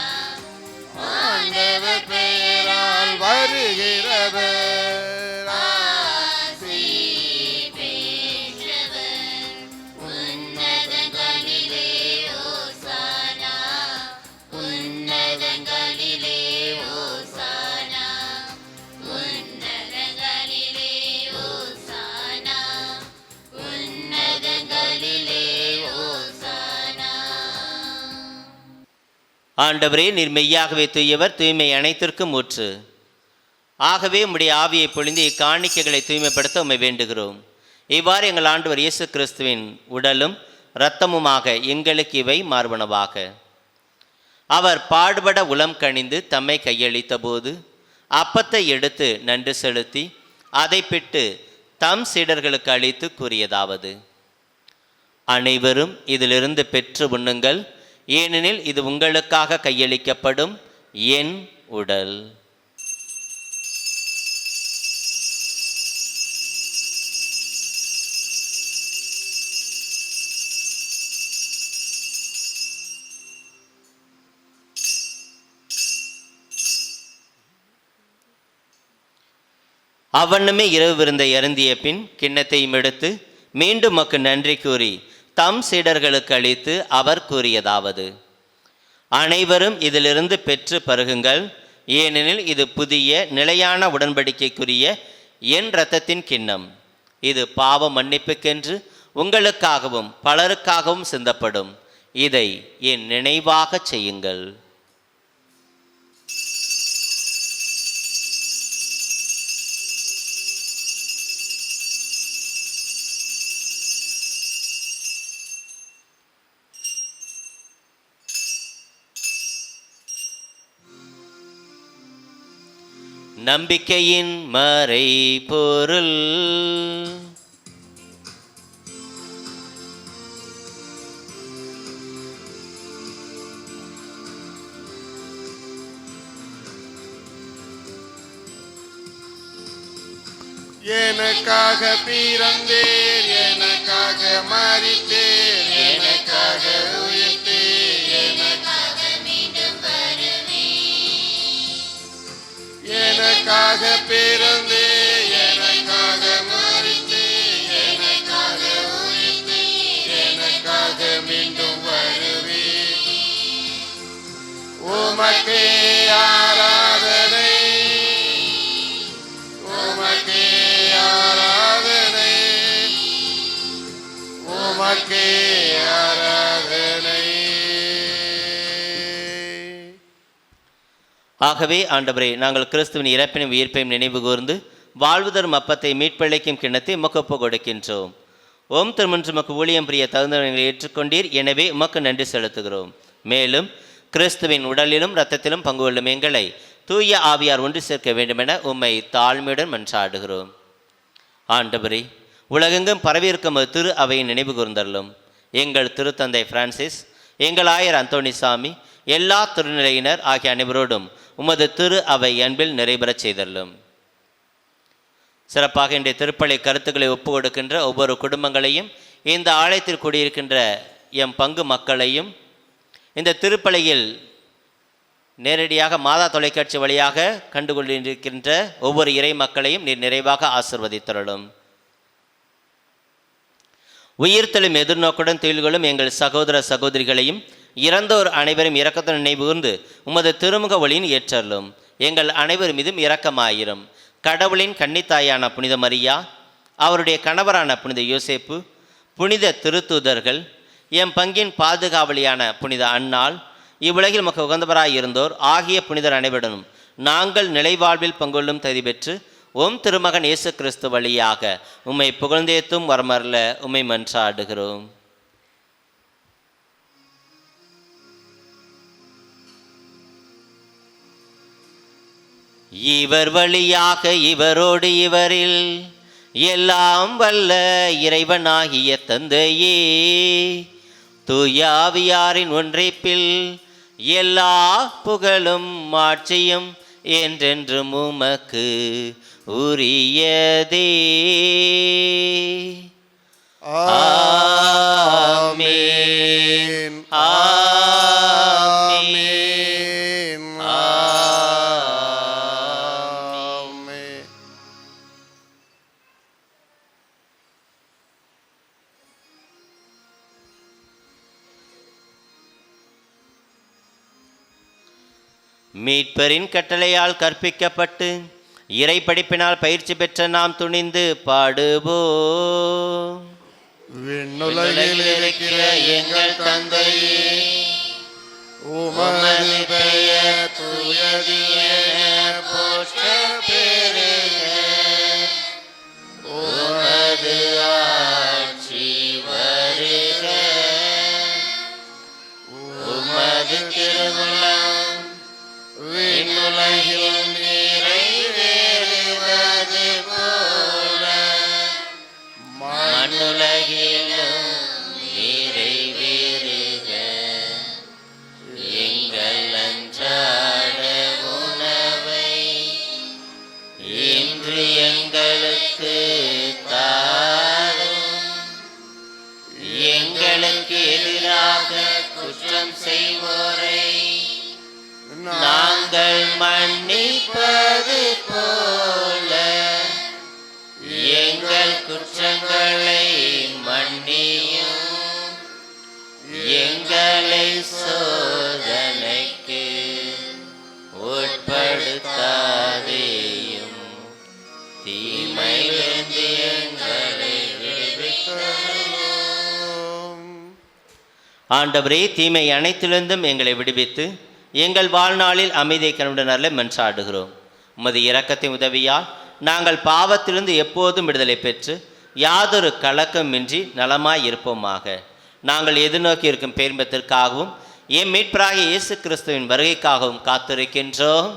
Speaker 1: ஆண்டவர் பெயரால் வருகிறவர்
Speaker 4: ஆசி பெற்றவர். உன்னதங்களிலே ஓசானா, உன்னதங்களிலே ஓசானா, உன்னதங்களிலே ஓசானா, உன்னதங்களிலே ஓசானா.
Speaker 2: ஆண்டவரே, நீர் மெய்யாகவே தூயவர், தூய்மை அனைத்திற்கும் ஊற்று. ஆகவே உம்முடைய ஆவியை பொழிந்து இக்காணிக்கைகளை தூய்மைப்படுத்த உம்மை வேண்டுகிறோம். இவ்வாறு எங்கள் ஆண்டவர் இயேசு கிறிஸ்துவின் உடலும் இரத்தமுமாக எங்களுக்கு இவை மார்பனவாக. அவர் பாடுபட உளம் கனிந்து தம்மை கையளித்த போது அப்பத்தை எடுத்து நன்றி செலுத்தி அதை பிட்டு தம் சீடர்களுக்கு அளித்து கூறியதாவது: அனைவரும் இதிலிருந்து பெற்று உண்ணுங்கள், ஏனெனில் இது உங்களுக்காக கையளிக்கப்படும் என் உடல். அவ்வண்ணமே இரவு விருந்தை அருந்திய பின் கிண்ணத்தையும் எடுத்து மீண்டும் மக்கு நன்றி கூறி தம் சீடர்களுக்கு அளித்து அவர் கூறியதாவது: அனைவரும் இதிலிருந்து பெற்று பருகுங்கள், ஏனெனில் இது புதிய நிலையான உடன்படிக்கைக்குரிய என் இரத்தத்தின் கிண்ணம். இது பாவ மன்னிப்புக்கென்று உங்களுக்காகவும் பலருக்காகவும் சிந்தப்படும். இதை என் நினைவாக செய்யுங்கள். நம்பிக்கையின் மறை பொருள்.
Speaker 1: எனக்காக பிறந்தேர், எனக்காக மரித்தேர், எனக்காக உயிர்த்தேர்,
Speaker 4: எனக்காக மீண்டும் வருவேன்.
Speaker 1: எனக்காக பிறந்தேர், எனக்காக மரித்தேர், எனக்காக உயிர்த்தேர், எனக்காக மீண்டும் வருவேன். உமக்கே ஆராதனை, உமக்கே ஆராதனை, உமக்கே ஆராதனை.
Speaker 2: ஆகவே ஆண்டவரே, நாங்கள் கிறிஸ்துவின் இறப்பினும் உயிர்ப்பையும் நினைவு கூர்ந்து வாழ்வு தரும் அப்பத்தை மீட்பளிக்கும் கிண்ணத்தை உமக்கு ஒப்பு கொடுக்கின்றோம். ஓம் திருமன்று உமக்கு ஊழியம் புரிய தகுந்தவர்களை ஏற்றுக்கொண்டீர், எனவே உமக்கு நன்றி செலுத்துகிறோம். மேலும் கிறிஸ்துவின் உடலிலும் இரத்தத்திலும் பங்கு கொள்ளும் எங்களை தூய ஆவியார் ஒன்று சேர்க்க வேண்டுமென உம்மை தாழ்மையுடன் மன்றாடுகிறோம். ஆண்டவரே, உலகெங்கும் பரவியிருக்கும் திரு அவையின் நினைவு கூர்ந்தள்ளும். எங்கள் திருத்தந்தை பிரான்சிஸ், எங்கள் ஆயர் அந்தோணிசாமி, எல்லா திருநிலையினர் ஆகிய அனைவரோடும் உமது திரு அவை அன்பில் நிறைவேறச் செய்தள்ளும். சிறப்பாக இன்றைய திருப்பலி கருத்துக்களை ஒப்பு கொடுக்கின்ற ஒவ்வொரு குடும்பங்களையும், இந்த ஆலயத்தில் கூடியிருக்கின்ற எம் பங்கு மக்களையும், இந்த திருப்பலியில் நேரடியாக மாதா தொலைக்காட்சி வழியாக கண்டுகொண்டிருக்கின்ற ஒவ்வொரு இறை மக்களையும் நீர் நிறைவாக ஆசிர்வதித்தருளும். உயிர்த்தெழும் எதிர்நோக்குடன் தொழில்களும் எங்கள் சகோதர சகோதரிகளையும் இறந்தோர் அனைவரும் இரக்கத்துடன் நினைவுகூர்ந்து உமது திருமுக ஒளியின் ஏற்றலும். எங்கள் அனைவர் மீதும் இரக்கமாயிரும். கடவுளின் கன்னித்தாயான புனித மரியா, அவருடைய கணவரான புனித யோசேப்பு, புனித திருத்தூதர்கள், எம் பங்கின் பாதுகாவலியான புனித அன்னாள், இவ்வுலகில் மக்க உகந்தவராய் இருந்தோர் ஆகிய புனிதர் அனைவருடனும் நாங்கள் நிலைவாழ்வில் பங்கொள்ளும் தகுதி பெற்று ஓம் திருமகன் இயேசு கிறிஸ்து வழியாக உம்மை புகழ்ந்தேத்தும் வரமரல உம்மை மன்றாடுகிறோம். இவர் வழியாக இவரோடு இவரில் எல்லாம் வல்ல இறைவனாகிய தந்தையே, தூயாவியாரின் ஒன்றைப்பில் எல்லா புகழும் மாட்சியும் என்றென்றும் உமக்கு உரியதே. ஆமென். ஆமென். ஆமென். மீட்பரின் கட்டளையால் கற்பிக்கப்பட்டு இறை படிப்பினால் பயிற்சி பெற்ற நாம் துணிந்து பாடுவோம்.
Speaker 1: விண்ணுலகில் இருக்கிற எங்கள் தந்தையே, உமது பெயர் தூயது என போற்ற பெறுக. உமது ஆட்சி வருக. உமது திருவுளம் விண்ணுலகில் நிறைவேறுவது போல
Speaker 2: மண்ணுலகிலும் நிறைவேறுக. எங்கள் அன்றாட உணவை இன்று எங்களுக்கு தாரும். எங்களுக்கு எதிராக குற்றம் செய்வோரை நாங்கள் மன்னிப்பது போல எங்கள் குற்றங்களை மன்னியும். எங்களை சோதனை
Speaker 1: தீமையிலிருந்து எங்களை விடுவித்தருளும்.
Speaker 2: ஆண்டவரே, தீமை அனைத்திலிருந்தும் எங்களை விடுவித்து எங்கள் வாழ்நாளில் அமைதியை கண்டுணர்ல மன்றாடுகிறோம். உமது இரக்கத்தின் உதவியால் நாங்கள் பாவத்திலிருந்து எப்போதும் விடுதலை பெற்று யாதொரு கலக்கமின்றி நலமாய் இருப்போமாக. நாங்கள் எதிர்நோக்கி இருக்கும் பேரின்பத்திற்காகவும் என் மீட்பராகிய இயேசு கிறிஸ்துவின் வருகைக்காகவும் காத்திருக்கின்றோம்.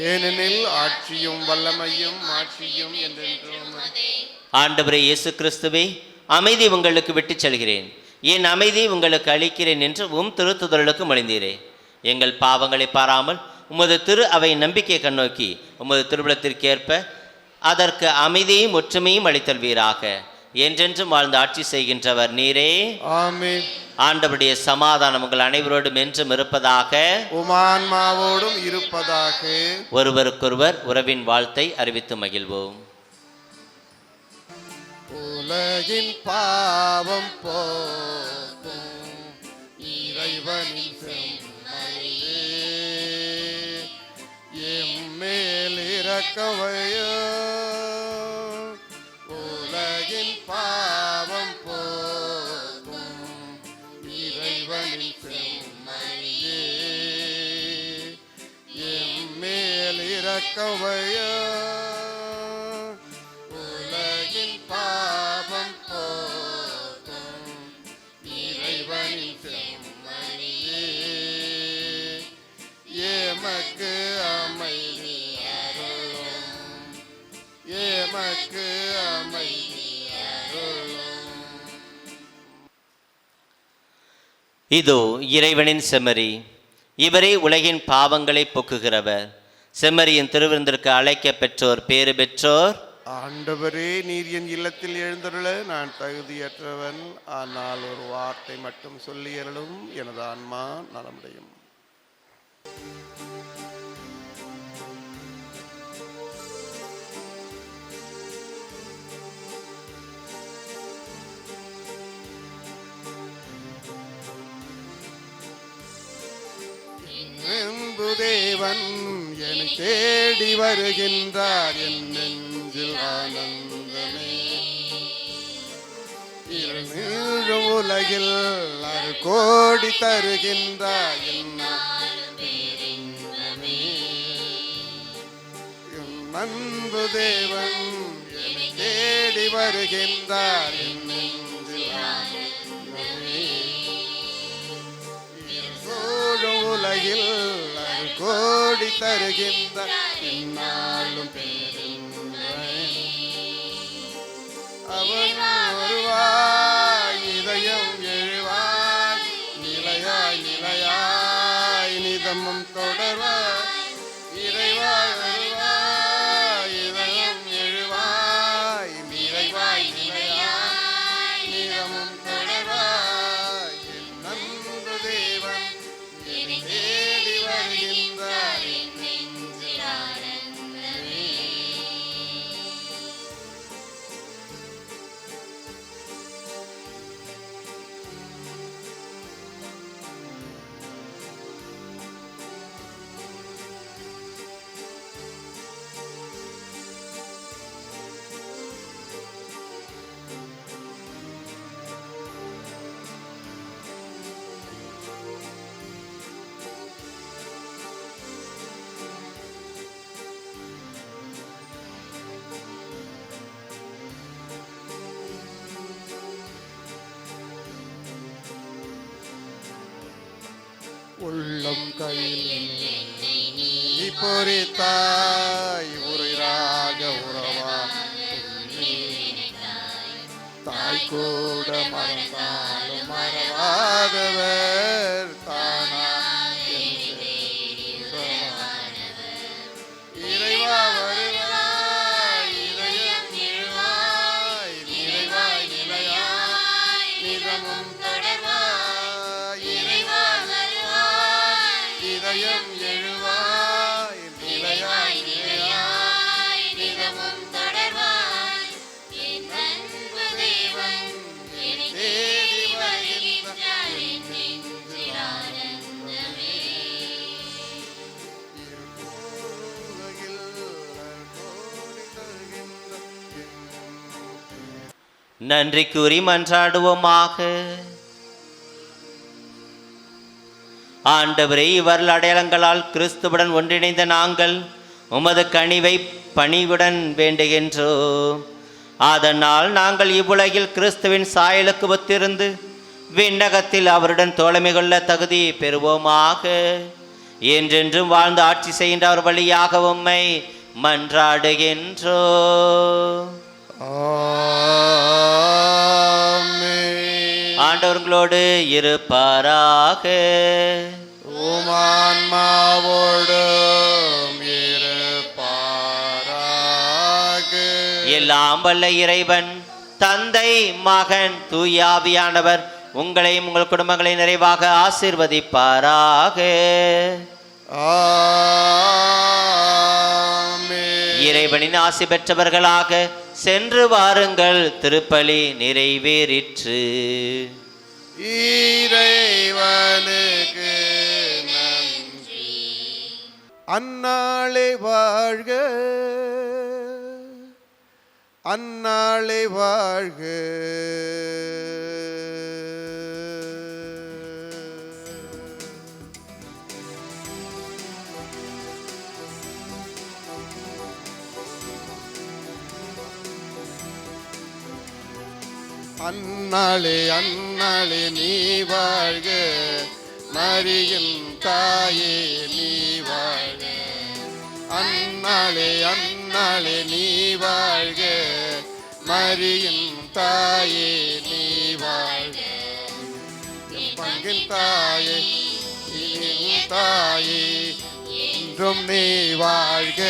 Speaker 11: ஏனெனில் ஆட்சியும் வல்லமையும் மாட்சியும் என்றென்றும்.
Speaker 2: ஆண்டவரே இயேசு கிறிஸ்துவே, அமைதி உங்களுக்கு விட்டுச் செல்கிறேன், என் அமைதி உங்களுக்கு அளிக்கிறேன் என்று திருத்துதலுக்கு மொழிந்தீரே. எங்கள் பாவங்களை பாராமல் உமது திரு அவை நம்பிக்கை கண்ணோக்கி உமது திருவிழத்திற்கேற்ப அதற்கு அமைதியையும் ஒற்றுமையும் அளித்தல்வீராக. என்றென்றும் வாழ்ந்து ஆட்சி செய்கின்றவர் நீரே.
Speaker 11: ஆமென்.
Speaker 2: ஆண்டவருடைய சமாதானம் உங்கள் அனைவரோடும் என்றும் இருப்பதாக.
Speaker 11: உமான்மாவோடும் இருப்பதாக.
Speaker 2: ஒருவருக்கொருவர் உறவின் வாழ்த்தை அறிவித்து மகிழ்வோம்.
Speaker 11: உலகின் பாவம் போக்கும் இறைவனின் செம்மறியே, எம்மேல் இரக்கவையோ. உலகின் பாவம் போக்கும் இறைவனின் செம்மறியே, எம்மேல் இரக்கவையோ. உலகின் பாவம் போக்கும் இறைவனின் செம்மறியே, எமக்கு அமைதி அருளும், எமக்கு அமைதி அருளும்.
Speaker 2: இதோ இறைவனின் செம்மறி, இவரே உலகின் பாவங்களை போக்குகிறவர். செம்மறியின் திருவிருந்திற்கு அழைக்க பெற்றோர் பேறு பெற்றோர்.
Speaker 11: ஆண்டவரே, நீர் என் இல்லத்தில் எழுந்தருள நான் தகுதியற்றவன், ஆனால் ஒரு வார்த்தை மட்டும் சொல்லியருளும், எனது ஆன்மா நலமடையும். தேவன் என்னை தேடி வருகின்றார், என் நெஞ்சில் ஆனந்தமே. இருளும் உலகில் அருள் கோடி தருகின்றார், என் அன்பு தேவன் என்னை தேடி வருகின்றார், என் நெஞ்சில் ஆனந்தமே. இருளும் உலகில் கோடி தருகின்ற என்னாலும் பேரின்பமே. அவன் வருவாய், இதயம் எழுவாய், நிலையாய் நிலையாய் நிதமும் தொடர்வாய். இறைவாய் வருவாய், இதயம் எழுவாய், நிறைவாய் நிலையாய் நிதமும் தொடர்வாய். என் அன்பு தேவன் என்னை தேடி வருகின்றார், என் நெஞ்சில் ஆனந்தமே. உள்ளம் கையில் நீ பொறித்தாய், உயிராக உறவா தாய் கூட மறந்தாலும் மறவாதவர் தானா. இறைவா வருவாய், இதயம் எழுவாய், நிறைவாய் நிலையாய் நிதமும் தொடர்வாய். இறைவா இதயம் எழுவாய், நிலையாய் நிலையாய் நிதமும் தொடர்வாய். என் அன்பு தேவன் என்னை தேடி வருகின்றார், என் நெஞ்சில் ஆனந்தமே. உலகில் கோடி தருகின்ற என்
Speaker 2: நன்றி கூறி மன்றாடுவோமாக. ஆண்டவரே, இவர்கள் அடையாளங்களால் கிறிஸ்துவுடன் ஒன்றிணைந்த நாங்கள் உமது கனிவை பணிவுடன் வேண்டுகின்றோம். அதனால் நாங்கள் இவ்வுலகில் கிறிஸ்துவின் சாயலுக்கு ஒத்திருந்து விண்ணகத்தில் அவருடன் தோழமை கொள்ள தகுதி பெறுவோமாக. என்றென்றும் வாழ்ந்து ஆட்சி செய்கின்ற அவர் வழியாக உம்மை மன்றாடுகின்றோம். ஆண்டவர்களோடு இருப்பாராக.
Speaker 11: உமான்மாவோடும் இருப்பாராக.
Speaker 2: எல்லாம் வல்ல இறைவன் தந்தை, மகன், தூய ஆவியானவர் உங்களையும் உங்கள் குடும்பங்களை நிறைவாக ஆசீர்வதிப்பாராக. இறைவனின் ஆசி பெற்றவர்களாக சென்று வாருங்கள். திருப்பலி நிறைவேறிற்று.
Speaker 11: இறைவனுக்கு நன்றி. அந்நாளே வாழ்க, அந்நாளே வாழ்க. அந்நாளே அந்நாளே நீ வாழ்க, மரியின் தாயே நீ வாழ்க. அந்நாளே அந்நாளே நீ வாழ்க, மரியின் தாயே நீ வாழ்க. பங்கின் தாயே தாயே என்றும் நீ வாழ்க.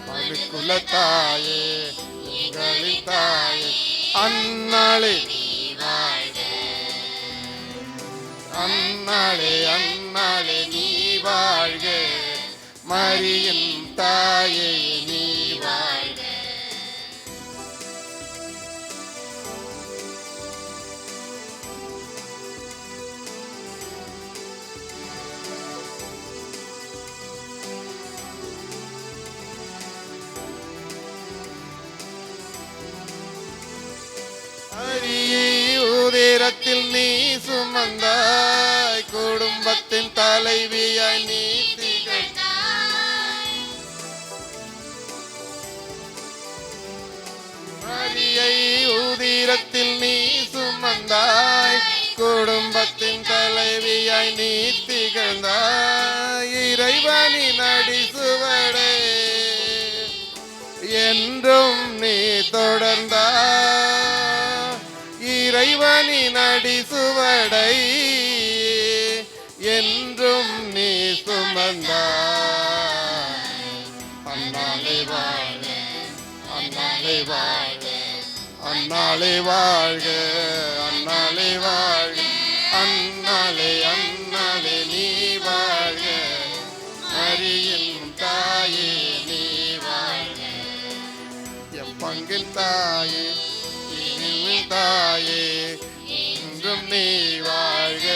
Speaker 11: மனுக்குல தாயே எங்களின் தாயே அந்நாளே நீ வாழ்க. அந்நாளே அந்நாளே நீ வாழ்க, மரியின் தாயே நீ வாழ்க. உதிரத்தில் நீ சுமந்தாய், குடும்பத்தின் தலைவியாய் நீ திகழ்ந்தாய். மரியை உதிரத்தில் நீ சுமந்தாய், குடும்பத்தின் தலைவியாய் நீ திகழ்ந்தாய். இறைவனின் அடிசுவடே என்றும் நீ தொடர்ந்தாய். இறைவனின் அடிசுவடை என்றும் நீ சுமந்தாய். அந்நாளே வாழ்க, அந்நாளே வாழ்க, அந்நாளே வாழ்க, அந்நாளே வாழ்க. அந்நாளே அந்நாளே நீ வாழ்க, மரியின் தாயே நீ வாழ்க. என் பங்கின் தாயே தாயே என்றும் நீ வாழ்க.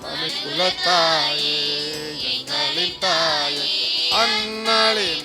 Speaker 11: மனுக்குல தாயே எங்களின் தாயே அந்நாளில்